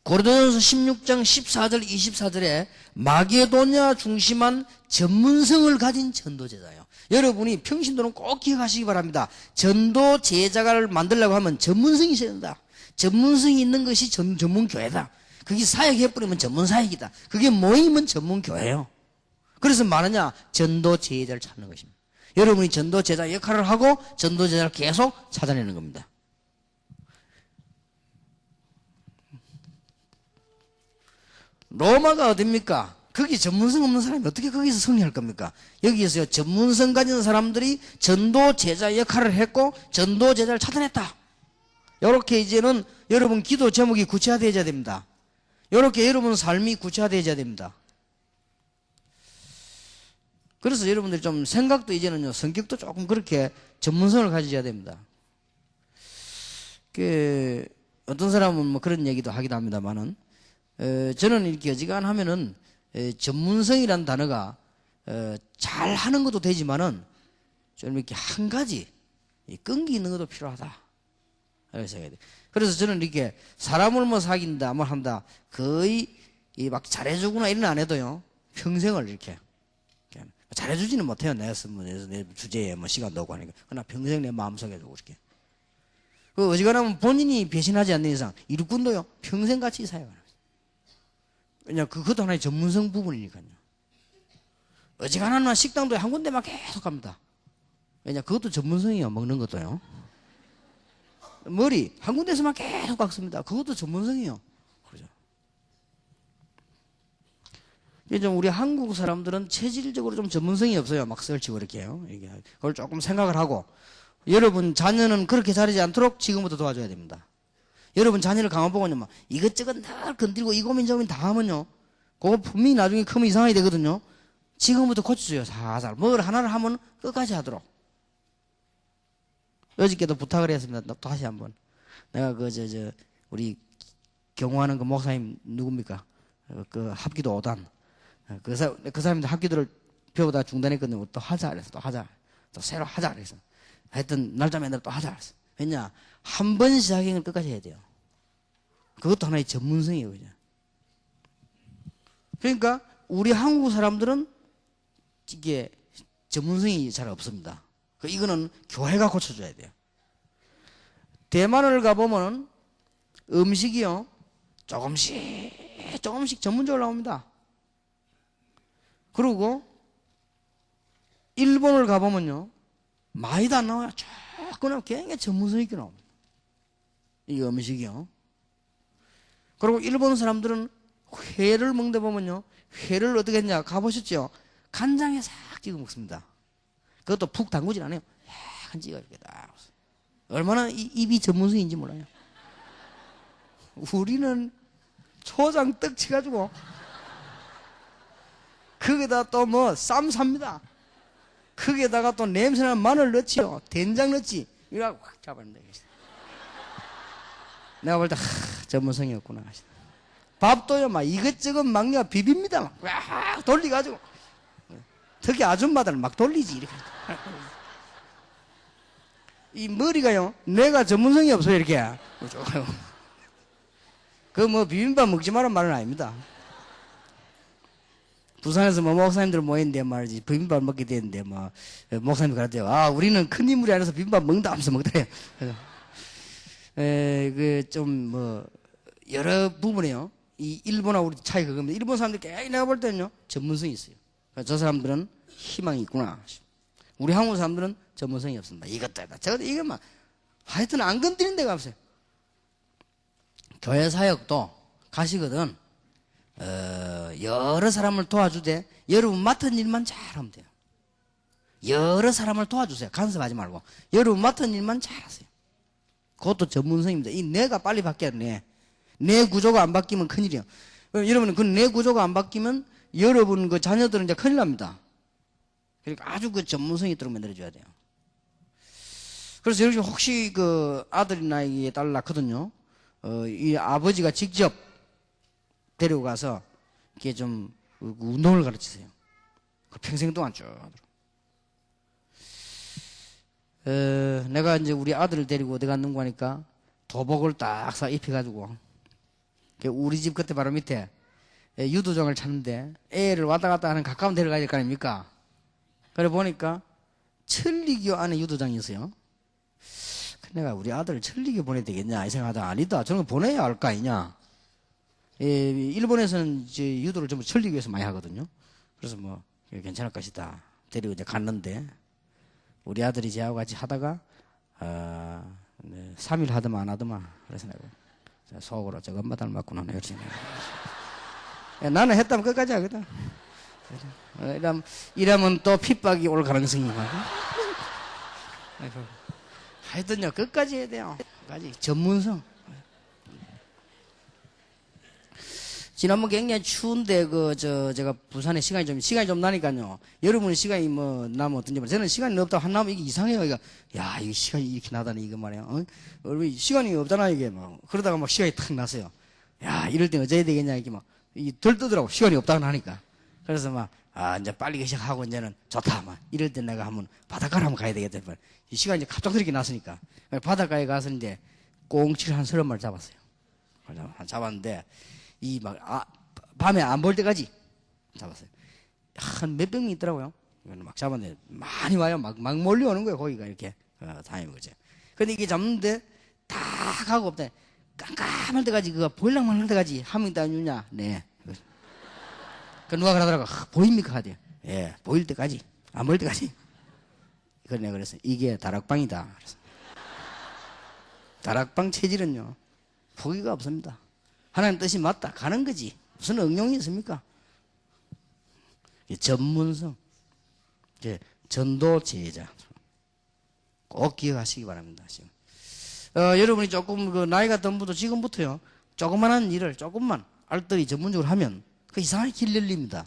고린도전서 16장 14절 24절에 마게도냐 중심한 전문성을 가진 전도제자예요. 여러분이 평신도는 꼭 기억하시기 바랍니다. 전도제자를 만들려고 하면 전문성이 있어야 된다. 전문성이 있는 것이 전문교회다. 그게 사역해버리면 전문사역이다. 그게 모이면 전문교회예요. 그래서 말하냐? 전도제자를 찾는 것입니다. 여러분이 전도제자 역할을 하고 전도제자를 계속 찾아내는 겁니다. 로마가 어딥니까? 거기 전문성 없는 사람이 어떻게 거기서 승리할 겁니까? 여기에서 전문성 가진 사람들이 전도제자 역할을 했고 전도제자를 찾아냈다. 이렇게 이제는 여러분 기도 제목이 구체화되어야 됩니다. 이렇게 여러분 삶이 구체화되어야 됩니다. 그래서 여러분들이 좀 생각도 이제는요, 성격도 조금 그렇게 전문성을 가지셔야 됩니다. 그 어떤 사람은 뭐 그런 얘기도 하기도 합니다만은 저는 이렇게 어지간하면은 전문성이라는 단어가 잘 하는 것도 되지만은 좀 이렇게 한 가지 끈기 있는 것도 필요하다. 그래서 저는 이렇게 사람을 뭐 사귄다, 뭐 한다, 거의 막 잘해주거나 이런 안 해도요, 평생을 이렇게. 잘해주지는 못해요. 내 주제에 뭐 시간도 없고 하니까. 그러나 평생 내 마음속에 두고 이렇게. 그 어지간하면 본인이 배신하지 않는 이상, 일꾼도요, 평생 같이 사용하는 거예요. 왜냐, 그것도 하나의 전문성 부분이니까요. 어지간하면 식당도 한 군데만 계속 갑니다. 왜냐, 그것도 전문성이에요. 먹는 것도요. 머리 한 군데서만 계속 깎습니다. 그것도 전문성이에요. 그렇죠. 이제 우리 한국 사람들은 체질적으로 좀 전문성이 없어요. 막 설치고 이렇게요. 이게 그걸 조금 생각을 하고, 여러분 자녀는 그렇게 자라지 않도록 지금부터 도와줘야 됩니다. 여러분 자녀를 가만 보고요, 막 이것저것 늘 건드리고 이 고민 저 고민 다 하면요, 그거 분명히 나중에 크면 이상하게 되거든요. 지금부터 고쳐줘요. 살살 뭘 하나를 하면 끝까지 하도록. 어저께도 부탁을 했습니다. 또 다시 한번. 내가 우리 경호하는 그 목사님 누굽니까? 그 합기도 5단. 그 사람들 합기도를 배우다 중단했거든요. 또 하자 그래서 또 하자. 또 새로 하자 그래서. 하여튼 날짜 맨날 또 하자 그래서. 왜냐? 한 번 시작한 걸 끝까지 해야 돼요. 그것도 하나의 전문성이에요. 그죠? 그러니까 우리 한국 사람들은 이게 전문성이 잘 없습니다. 이거는 교회가 고쳐줘야 돼요. 대만을 가보면 음식이요, 조금씩 전문적으로 나옵니다. 그리고 일본을 가보면요, 많이도 안 나와요. 조금 굉장히 전문성 있게 나옵니다. 이 음식이요. 그리고 일본 사람들은 회를 먹다 보면요, 회를 어떻게 했냐 가보셨죠? 간장에 싹 찍어 먹습니다. 그것도 푹 담그진 않아요. 약간 찍어 이렇게 딱. 얼마나 입이 전문성인지 몰라요. 우리는 초장 떡 치가지고 거기다 또 뭐 쌈 삽니다. 거기에다가 또 냄새나는 마늘 넣지요, 된장 넣지. 이거 확 잡아낸다. 내가 볼 때 전문성이 없구나. 밥도요, 막 이것저것 막 비빕니다. 막 돌리가지고. 특히 아줌마들은 막 돌리지 이렇게. 이 머리가요, 내가 전문성이 없어요. 이렇게. 그 뭐 비빔밥 먹지 말란 말은 아닙니다. 부산에서 뭐 목사님들 모였는데 말이지 비빔밥 먹게 되는데 뭐 목사님이 그러대요. 아, 우리는 큰 인물이 아니라서 비빔밥 먹는다 하면서 먹더래요. 그 좀 뭐 여러 부분에요, 이 일본하고 우리 차이가 그겁니다. 일본 사람들 꽤 내가 볼 때는요, 전문성이 있어요. 저 사람들은 희망이 있구나. 우리 한국 사람들은 전문성이 없습니다. 이것도 해다 저것도 이것만 하여튼 안 건드리는 데가 없어요. 교회 사역도 가시거든 여러 사람을 도와주되 여러분 맡은 일만 잘하면 돼요. 여러 사람을 도와주세요. 간섭하지 말고 여러분 맡은 일만 잘하세요. 그것도 전문성입니다. 이 뇌가 빨리 바뀌어야 돼. 뇌 구조가 안 바뀌면 큰일이에요. 여러분 그 뇌 구조가 안 바뀌면 여러분 그 자녀들은 이제 큰일 납니다. 그러니까 아주 그 전문성이 있도록 만들어줘야 돼요. 그래서 여기 혹시 그 아들이나 이 딸 낳거든요. 이 아버지가 직접 데리고 가서 이렇게 좀 운동을 가르치세요. 그 평생 동안 쭉 하도록. 내가 이제 우리 아들을 데리고 어디 갔는가 하니까 도복을 딱 사 입혀가지고 우리 집 끝에 바로 밑에 유도장을 찾는데 애를 왔다 갔다 하는 가까운 데를 가야 될 거 아닙니까? 그래 보니까 천리교 안에 유도장이 있어요. 내가 우리 아들을 천리교 보내야 되겠냐 이 생각하다가 아니다, 저런 거 보내야 할 거 아니냐. 일본에서는 이제 유도를 전부 천리교에서 많이 하거든요. 그래서 뭐 괜찮을 것이다 데리고 이제 갔는데 우리 아들이 저하고 같이 하다가 3일 하더만 안 하더만. 그래서 내가 속으로 저거 엄마 닮았구나 이렇게 나는 했다면 끝까지 하거든. 이러면 또 핍박이 올 가능성이 많고. 하여튼요 끝까지 해야 돼요. 끝까지 전문성. 지난번 굉장히 추운데 제가 부산에 시간이 좀 나니까요. 여러분의 시간이 뭐 나면 어떤지 모르겠어요. 저는 시간이 없다고 한나면 이게 이상해요. 이거 야, 이게 시간이 이렇게 나다니 이거 말이야. 여러분 시간이 없잖아 이게 막 그러다가 막 시간이 탁 났어요. 야, 이럴 때 어쩌야 되겠냐 이게 막 덜 뜨더라고. 시간이 없다고 하니까. 그래서 막 이제 빨리 시작하고 이제는 좋다 막 이럴 때 내가 한번 바닷가로 한번 가야 되겠다. 이 시간이 이제 갑작스럽게 났으니까 바닷가에 가서 이제 꽁치를 한 30마리 잡았어요. 잡았는데 밤에 안 볼 때까지 잡았어요. 한 몇 병이 있더라고요. 막 잡았는데 많이 와요. 막 몰려오는 거예요. 고기가 이렇게 다니는 거죠. 근데 이게 잡는데 다 가고 없다. 깜깜할 때까지 그거 보일랑말랑 때까지 하면 있다 주냐? 네. 그 누가 그러더라고. 보입니까? 하대요. 예, 보일 때까지 안 보일 때까지. 그래 내가 그랬어요. 이게 다락방이다. 그래서 다락방 체질은요 포기가 없습니다. 하나님 뜻이 맞다 가는 거지. 무슨 응용이 있습니까? 전문성, 전도 제자 꼭 기억하시기 바랍니다. 지금. 여러분이 조금 나이가 든 분도 지금부터요 조그만한 일을 조금만 알뜰히 전문적으로 하면 그 이상하게 길 열립니다.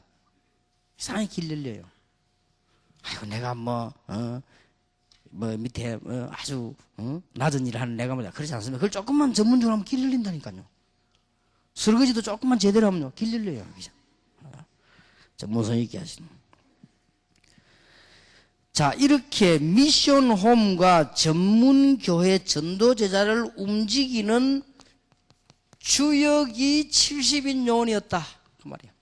이상하게 길 열려요. 아이고 내가 밑에 아주 낮은 일을 하는 내가 뭐냐 그렇지 않습니다. 그걸 조금만 전문적으로 하면 길 열린다니까요. 설거지도 조금만 제대로 하면요 길 열려요. 전문성 있게 하시는. 자, 이렇게 미션홈과 전문교회 전도제자를 움직이는 주역이 70인 요원이었다 그 말이에요.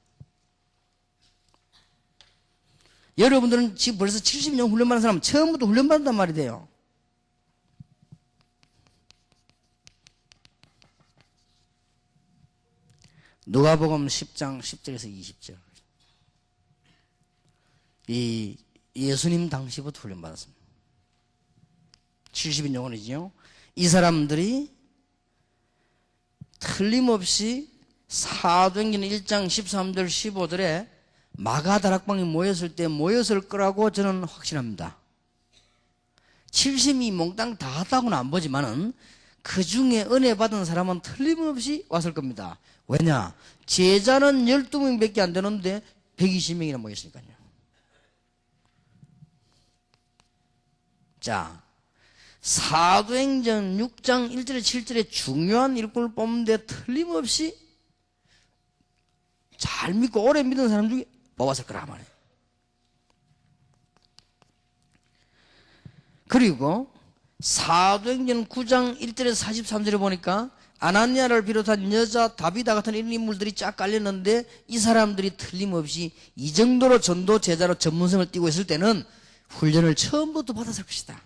여러분들은 지금 벌써 70년 훈련받은 사람 처음부터 훈련받는단 말이 돼요. 누가복음 10장 10절에서 20절. 이 예수님 당시부터 훈련받았습니다. 70인 요원이지요. 이 사람들이 틀림없이 사도행전 1장 13절 15절에 마가다락방에 모였을 때 모였을 거라고 저는 확신합니다. 70이 몽땅 다 왔다고는 안 보지만은 그 중에 은혜 받은 사람은 틀림없이 왔을 겁니다. 왜냐? 제자는 12명밖에 안 되는데 120명이나 모였으니까요. 자, 사도행전 6장 1절에 7절에 중요한 일꾼을 뽑는데 틀림없이 잘 믿고 오래 믿은 사람 중에 뽑았을 거라 말이에요. 그리고 사도행전 9장 1절에서 43절에 보니까 아나니아를 비롯한 여자 다비다 같은 이런 인물들이 쫙 깔렸는데 이 사람들이 틀림없이 이 정도로 전도 제자로 전문성을 띠고 있을 때는 훈련을 처음부터 받았을 것이다.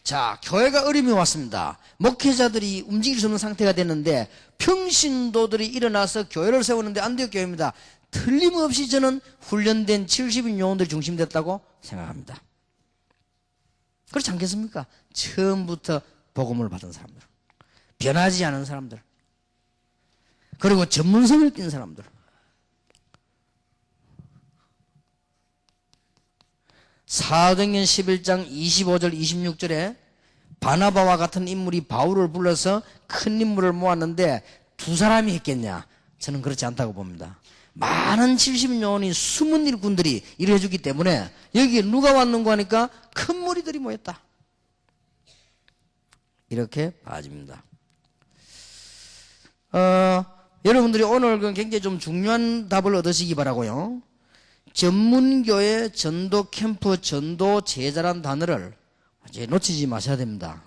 자, 교회가 어려움이 왔습니다. 목회자들이 움직일 수 없는 상태가 됐는데 평신도들이 일어나서 교회를 세우는데 안디옥 교회입니다. 틀림없이 저는 훈련된 70인 요원들이 중심됐다고 생각합니다. 그렇지 않겠습니까? 처음부터 복음을 받은 사람들, 변하지 않은 사람들, 그리고 전문성을 띈 사람들. 사도행전 11장 25절 26절에 바나바와 같은 인물이 바울을 불러서 큰 인물을 모았는데 두 사람이 했겠냐? 저는 그렇지 않다고 봅니다. 많은 70요원이 숨은 일꾼들이 일을 해주기 때문에 여기에 누가 왔는가 하니까 큰 무리들이 모였다. 이렇게 봐집니다. 여러분들이 오늘 굉장히 좀 중요한 답을 얻으시기 바라고요. 전문교회 전도 캠프 전도 제자란 단어를 이제 놓치지 마셔야 됩니다.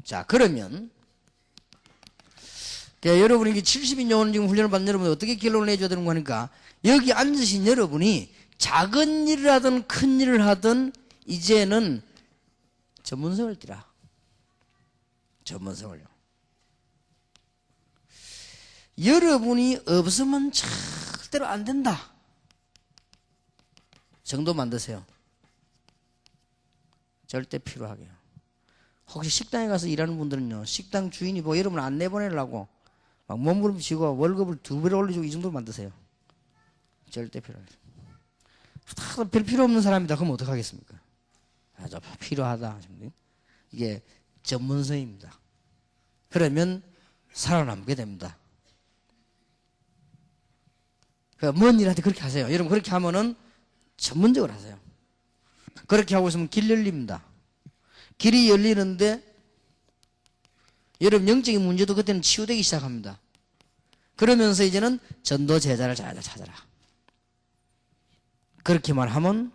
자, 그러면 여러분이 70인 요원 지금 훈련을 받는 여러분이 어떻게 결론을 내줘야 되는 거니까 여기 앉으신 여러분이 작은 일을 하든 큰 일을 하든 이제는 전문성을 띠라. 전문성을요. 여러분이 없으면 절대로 안 된다 정도 만드세요. 절대 필요하게요. 혹시 식당에 가서 일하는 분들은요, 식당 주인이 뭐 여러분 안 내보내려고 막 몸부림치고 월급을 2배로 올려주고 이 정도로 만드세요. 절대 필요해요. 다 별 필요 없는 사람이다. 그럼 어떡하겠습니까? 저 필요하다. 이게 전문성입니다. 그러면 살아남게 됩니다. 먼 일한테 그렇게 하세요. 여러분 그렇게 하면은 전문적으로 하세요. 그렇게 하고 있으면 길 열립니다. 길이 열리는데 여러분 영적인 문제도 그때는 치유되기 시작합니다. 그러면서 이제는 전도 제자를 잘 찾아라. 그렇게만 하면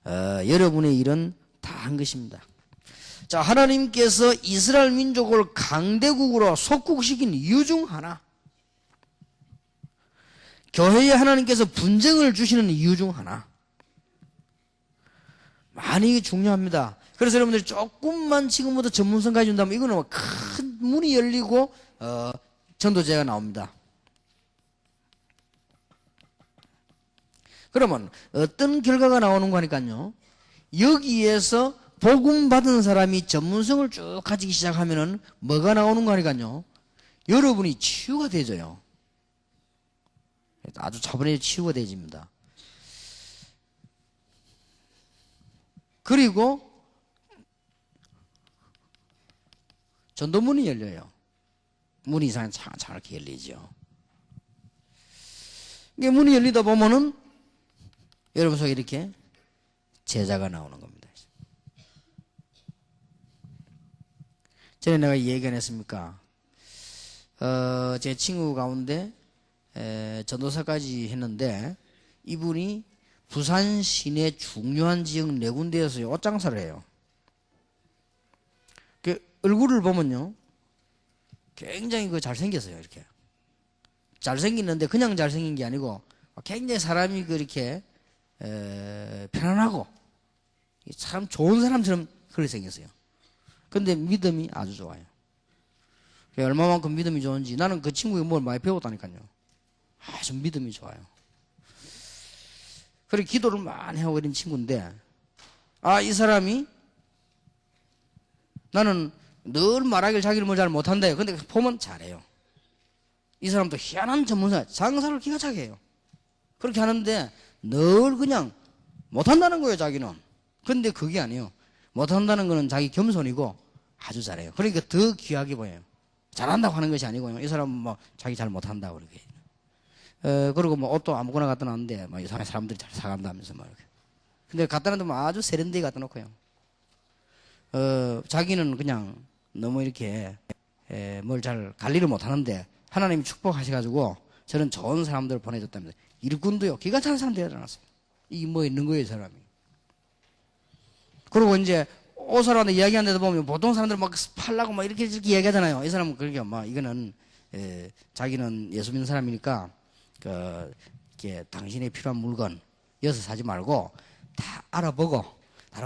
여러분의 일은 다 한 것입니다. 자, 하나님께서 이스라엘 민족을 강대국으로 속국시킨 이유 중 하나, 교회에 하나님께서 분쟁을 주시는 이유 중 하나, 많이 중요합니다. 그래서 여러분들이 조금만 지금부터 전문성 가져준다면 이거는 큰 문이 열리고 전도제가 나옵니다. 그러면 어떤 결과가 나오는 거니까요, 여기에서 복음 받은 사람이 전문성을 쭉 가지기 시작하면은 뭐가 나오는 거니까요, 여러분이 치유가 되져요. 아주 차분하게 치유가 되집니다. 그리고 전도문이 열려요. 문이 이상하게 잘 이렇게 열리죠. 이게 문이 열리다 보면은 여러분 속에 이렇게 제자가 나오는 겁니다. 전에 내가 얘기 안 했습니까? 제 친구 가운데 전도사까지 했는데 이분이 부산 시내 중요한 지역 네 군데에서 옷장사를 해요. 그 얼굴을 보면요, 굉장히 잘생겼어요. 이렇게 잘생겼는데 그냥 잘생긴 게 아니고 굉장히 사람이 그렇게 편안하고 참 좋은 사람처럼 그렇게 생겼어요. 근데 믿음이 아주 좋아요. 얼마만큼 믿음이 좋은지 나는 그 친구에게 뭘 많이 배웠다니까요. 아주 믿음이 좋아요. 그래 기도를 많이 하고 있는 친구인데, 이 사람이 나는 늘 말하길 자기를 뭘 잘 못한대요. 근데 보면 잘해요. 이 사람도 희한한 전문가, 장사를 기가 차게 해요. 그렇게 하는데 늘 그냥 못한다는 거예요, 자기는. 근데 그게 아니에요. 못한다는 거는 자기 겸손이고 아주 잘해요. 그러니까 더 귀하게 보여요. 잘한다고 하는 것이 아니고요. 이 사람은 뭐 자기 잘 못한다고 그렇게. 그리고 뭐 옷도 아무거나 갖다 놨는데 막 이상한 사람들이 잘 사간다면서 막 이렇게. 근데 갖다 놔두면 아주 세련되게 갖다 놓고요. 자기는 그냥 너무 이렇게 뭘 잘 관리를 못 하는데 하나님이 축복하셔가지고 저는 좋은 사람들을 보내줬다면서 일꾼도요 기가 찬 사람들이 일어났어요. 이게 뭐 있는 거예요, 이 사람이. 그리고 이제 옷사람한테 이야기하는 데도 보면 보통 사람들 막 팔라고 막 이렇게 이야기하잖아요. 이 사람은 그렇게 막 이거는 자기는 예수 믿는 사람이니까 이렇게 당신의 필요한 물건 여기서 사지 말고 다 알아보고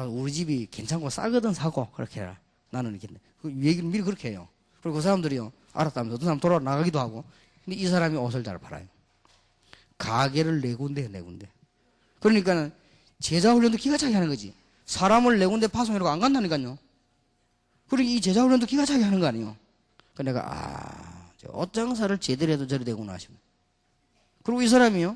우리 집이 괜찮고 싸거든 사고 그렇게 해라. 나는 이렇게 얘기를 미리 그렇게 해요. 그리고 그 사람들이요 알았다면서 어떤 사람 돌아 나가기도 하고. 근데 이 사람이 옷을 잘 팔아요. 가게를 네 군데. 그러니까 제자 훈련도 기가 차게 하는 거지. 사람을 네 군데 파송이라고 안 간다니까요. 그리고 이 제자 훈련도 기가 차게 하는 거 아니에요. 그 내가 옷장사를 제대로 해도 저리 되구나 싶습니다. 그리고 이 사람이요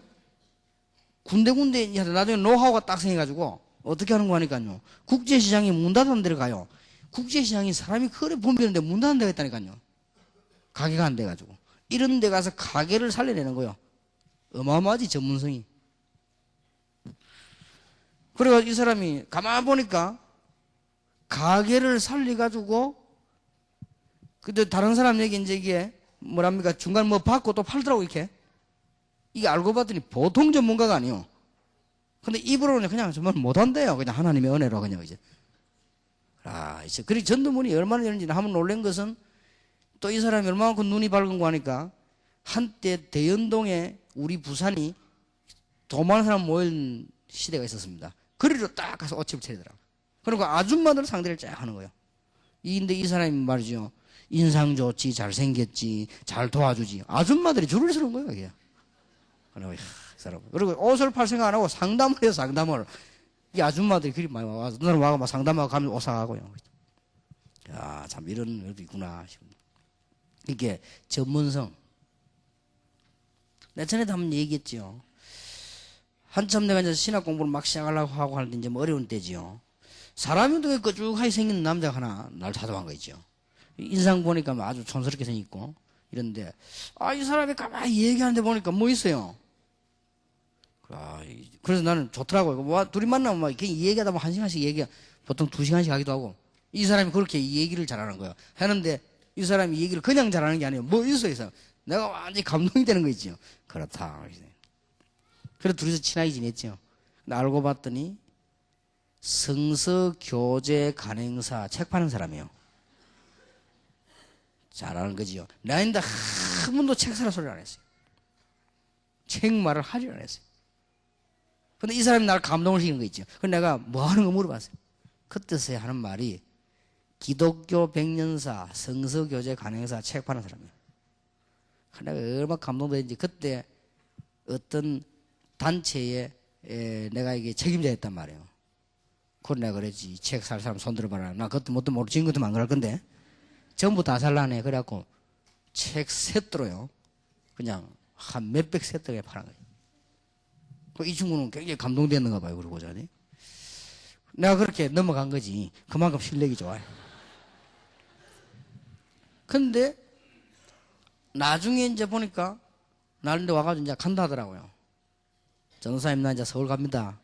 군데 나중에 노하우가 딱 생겨가지고 어떻게 하는 거 하니까요, 국제시장에 문 닫은 데를 가요. 국제시장이 사람이 그래 붐비는데 문 닫은 데가 있다니까요. 가게가 안 돼가지고 이런 데 가서 가게를 살려내는 거예요. 어마어마하지 전문성이. 그래가지고 이 사람이 가만 보니까 가게를 살려가지고 근데 다른 사람 얘기 이제 이게 뭐랍니까 중간 뭐 받고 또 팔더라고 이렇게. 이게 알고 봤더니 보통 전문가가 아니요. 근데 입으로는 그냥 정말 못한대요. 그냥 하나님의 은혜로 그냥 이제. 이제 그리고 전도문이 얼마나 열린지 한번 놀란 것은 또 이 사람이 얼마만큼 눈이 밝은 거 하니까 한때 대연동에 우리 부산이 돈 많은 사람 모인 시대가 있었습니다. 거리로 딱 가서 옷집을 차리더라고요. 그러니까 아줌마들 상대를 쫙 하는 거예요. 근데 이 사람이 말이죠. 인상 좋지, 잘생겼지, 잘 도와주지. 아줌마들이 줄을 서는 거예요, 이게. 그리고 옷을 팔 생각 안 하고 상담을 해요, 상담을. 이 아줌마들이 그리 많이 와서, 너는 와서 막 상담하고 가면 옷 사가고요. 참 이런 일도 있구나 싶습니다. 이게 전문성. 내가 전에도 한번 얘기했죠. 한참 내가 이제 신학 공부를 막 시작하려고 하고 할 때 이제 뭐 어려운 때지요. 사람이 어떻게 거쭉하게 생긴 남자가 하나 날 찾아간 거 있죠. 인상 보니까 아주 촌스럽게 생겼고 이런데 이 사람이 가만히 얘기하는데 보니까 뭐 있어요. 그래서 나는 좋더라고요. 뭐 둘이 만나면 막 이렇게 얘기하다 보면 1시간씩 보통 2시간씩 하기도 하고 이 사람이 그렇게 얘기를 잘하는 거예요. 하는데 이 사람이 얘기를 그냥 잘하는 게 아니에요. 뭐 있어요. 내가 완전히 감동이 되는 거 있죠. 그렇다. 그래서 둘이서 친하게 지냈죠. 근데 알고 봤더니 성서교재 간행사 책 파는 사람이에요. 잘하는 거지요. 나인데 한 번도 책 사라 소리를 안 했어요. 책 말을 하지 안 했어요. 근데 이 사람이 나를 감동을 시키는 거 있죠. 그래서 내가 뭐 하는 거 물어봤어요. 그때서야 하는 말이 기독교 백년사 성서교재 간행사 책 파는 사람이에요. 내가 얼마나 감동되는지 그때 어떤 단체에 내가 이게 책임자였단 말이에요. 그걸 내가 그랬지. 책 살 사람 손 들어봐라. 나 그것도 뭣도 모르고 지금 것도 안 그럴 건데 전부 다 살라네. 그래갖고 책 세트로요. 그냥 한 몇백 세트에 파는 거예요. 이 친구는 굉장히 감동됐는가 봐요. 그러고 자니. 내가 그렇게 넘어간 거지. 그만큼 실력이 좋아요. 근데 나중에 이제 보니까 나른데 와가지고 이제 간다 하더라고요. 전도사님 나 이제 서울 갑니다.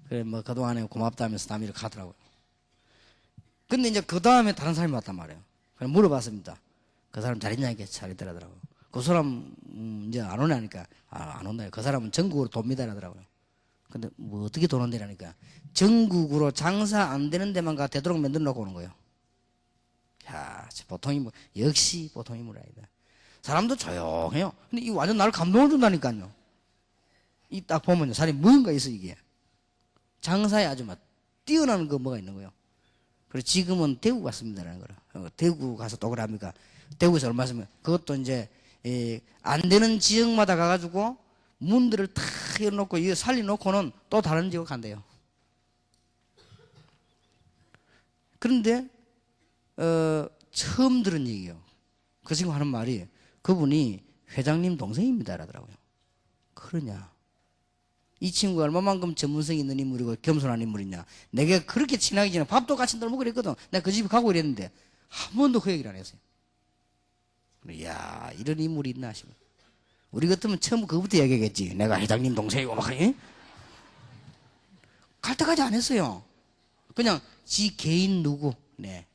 그래 뭐 그동안에 고맙다 하면서 남이를 가더라고요. 근데 이제 그 다음에 다른 사람이 왔단 말이에요. 그래 물어봤습니다. 그 사람 잘 있냐 이렇게 잘 있더라고요. 그 사람 이제 안 오냐 하니까 안 온다요. 그 사람은 전국으로 돕니다 하더라고요. 근데 뭐 어떻게 도는데라니까 전국으로 장사 안 되는 데만 가 되도록 만들어 놓고 오는 거예요. 야, 보통 인물 역시 보통 인물 아니다. 사람도 조용해요. 근데 이 완전 나를 감동을 준다니까요. 이 딱 보면요, 사람이 뭔가 있어 이게. 장사에 아주 막 뛰어나는 거 뭐가 있는 거예요. 그래서 지금은 대구 갔습니다라는 거라. 대구 가서 또 그럽니까? 대구에서 얼마 쓰면 그것도 이제 안 되는 지역마다 가가지고 문들을 탁 열어놓고 이거 살려놓고는 또 다른 지역 간대요. 그런데 처음 들은 얘기예요. 그 친구 하는 말이 그분이 회장님 동생입니다 라더라고요. 그러냐? 이 친구가 얼마만큼 전문성이 있는 인물이고 겸손한 인물이냐? 내가 그렇게 친하게 지내 밥도 같이 놀고 그랬거든. 내가 그 집에 가고 이랬는데 한 번도 그 얘기를 안 했어요. 이야, 이런 인물이 있나 싶어요. 우리 같으면 처음 그부터 얘기하겠지. 내가 회장님 동생이고 막 하니? 갈 때까지 안 했어요. 그냥 지 개인 누구, 네.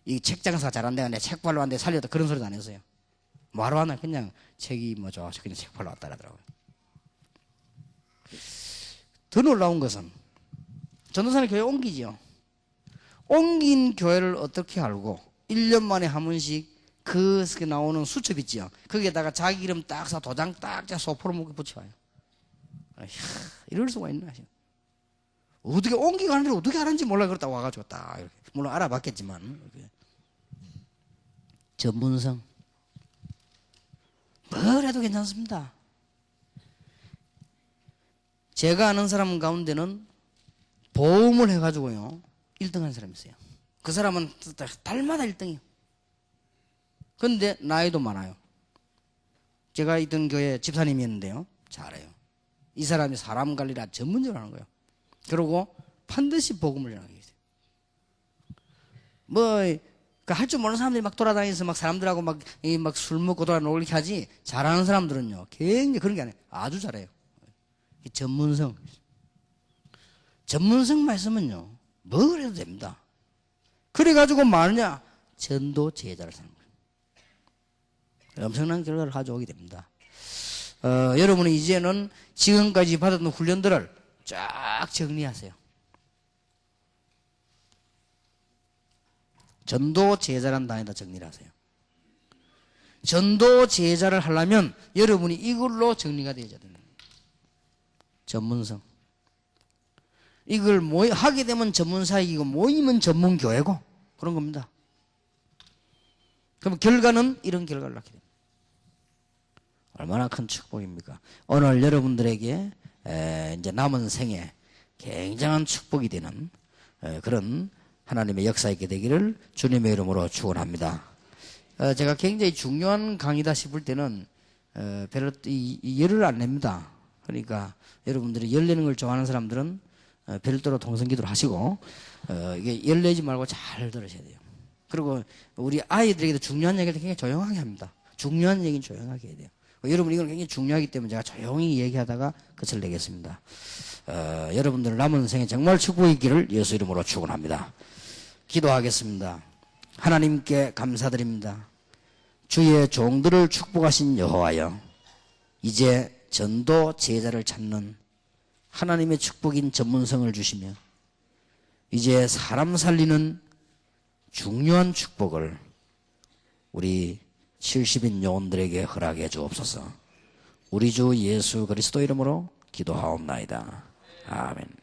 이 책장사 잘한다, 내 책 팔러 왔는데 살렸다 그런 소리도 안 했어요. 뭐하러 왔나? 그냥 책이 뭐 좋아서 그냥 책 팔러 왔다 하더라고요. 더 놀라운 것은 전도사는 교회 옮기죠. 옮긴 교회를 어떻게 알고 1년 만에 한 번씩 그 나오는 수첩 있죠. 거기에다가 자기 이름 딱 사 도장 딱 소포로 목에 붙여와요. 이럴 수가 있나? 어떻게 옮기고 하는데 어떻게 하는지 몰라. 그렇다 와가지고 딱 이렇게. 물론 알아봤겠지만 전문성 뭘 해도 괜찮습니다. 제가 아는 사람 가운데는 보험을 해가지고요 1등 한 사람이 있어요. 그 사람은 달마다 1등이에요. 근데 나이도 많아요. 제가 있던 교회 집사님이었는데요 잘해요. 이 사람이 사람 관리를 전문적으로 하는 거예요. 그리고 반드시 복음을 전하게 돼요. 뭐 할 줄 모르는 사람들이 막 돌아다니면서 막 사람들하고 막 술 먹고 돌아놀게 하지, 잘하는 사람들은요 굉장히 그런 게 아니에요. 아주 잘해요. 전문성 말씀은요 뭘 해도 됩니다. 그래가지고 뭐하느냐? 전도 제자를 사는 거예요. 엄청난 결과를 가져오게 됩니다. 여러분은 이제는 지금까지 받았던 훈련들을 쫙 정리하세요. 전도 제자란 단에다 정리를 하세요. 전도 제자를 하려면 여러분이 이걸로 정리가 되어야 됩니다. 전문성. 이걸 하게 되면 전문사역이고 모이면 전문교회고 그런 겁니다. 그럼 결과는 이런 결과를 낳게 됩니다. 얼마나 큰 축복입니까? 오늘 여러분들에게 이제 남은 생에 굉장한 축복이 되는 그런 하나님의 역사 있게 되기를 주님의 이름으로 축원합니다. 제가 굉장히 중요한 강의다 싶을 때는 별로 열을 안 냅니다. 그러니까 여러분들이 열 내는 걸 좋아하는 사람들은 별도로 통성기도를 하시고 이게 열 내지 말고 잘 들으셔야 돼요. 그리고 우리 아이들에게도 중요한 얘기를 굉장히 조용하게 합니다. 중요한 얘기는 조용하게 해야 돼요. 여러분 이건 굉장히 중요하기 때문에 제가 조용히 얘기하다가 끝을 내겠습니다. 여러분들 남은 생에 정말 축복이 있기를 예수 이름으로 축원합니다. 기도하겠습니다. 하나님께 감사드립니다. 주의 종들을 축복하신 여호와여, 이제 전도 제자를 찾는 하나님의 축복인 전문성을 주시며 이제 사람 살리는 중요한 축복을 우리 70인 영혼들에게 허락해 주옵소서. 우리 주 예수 그리스도 이름으로 기도하옵나이다. 아멘.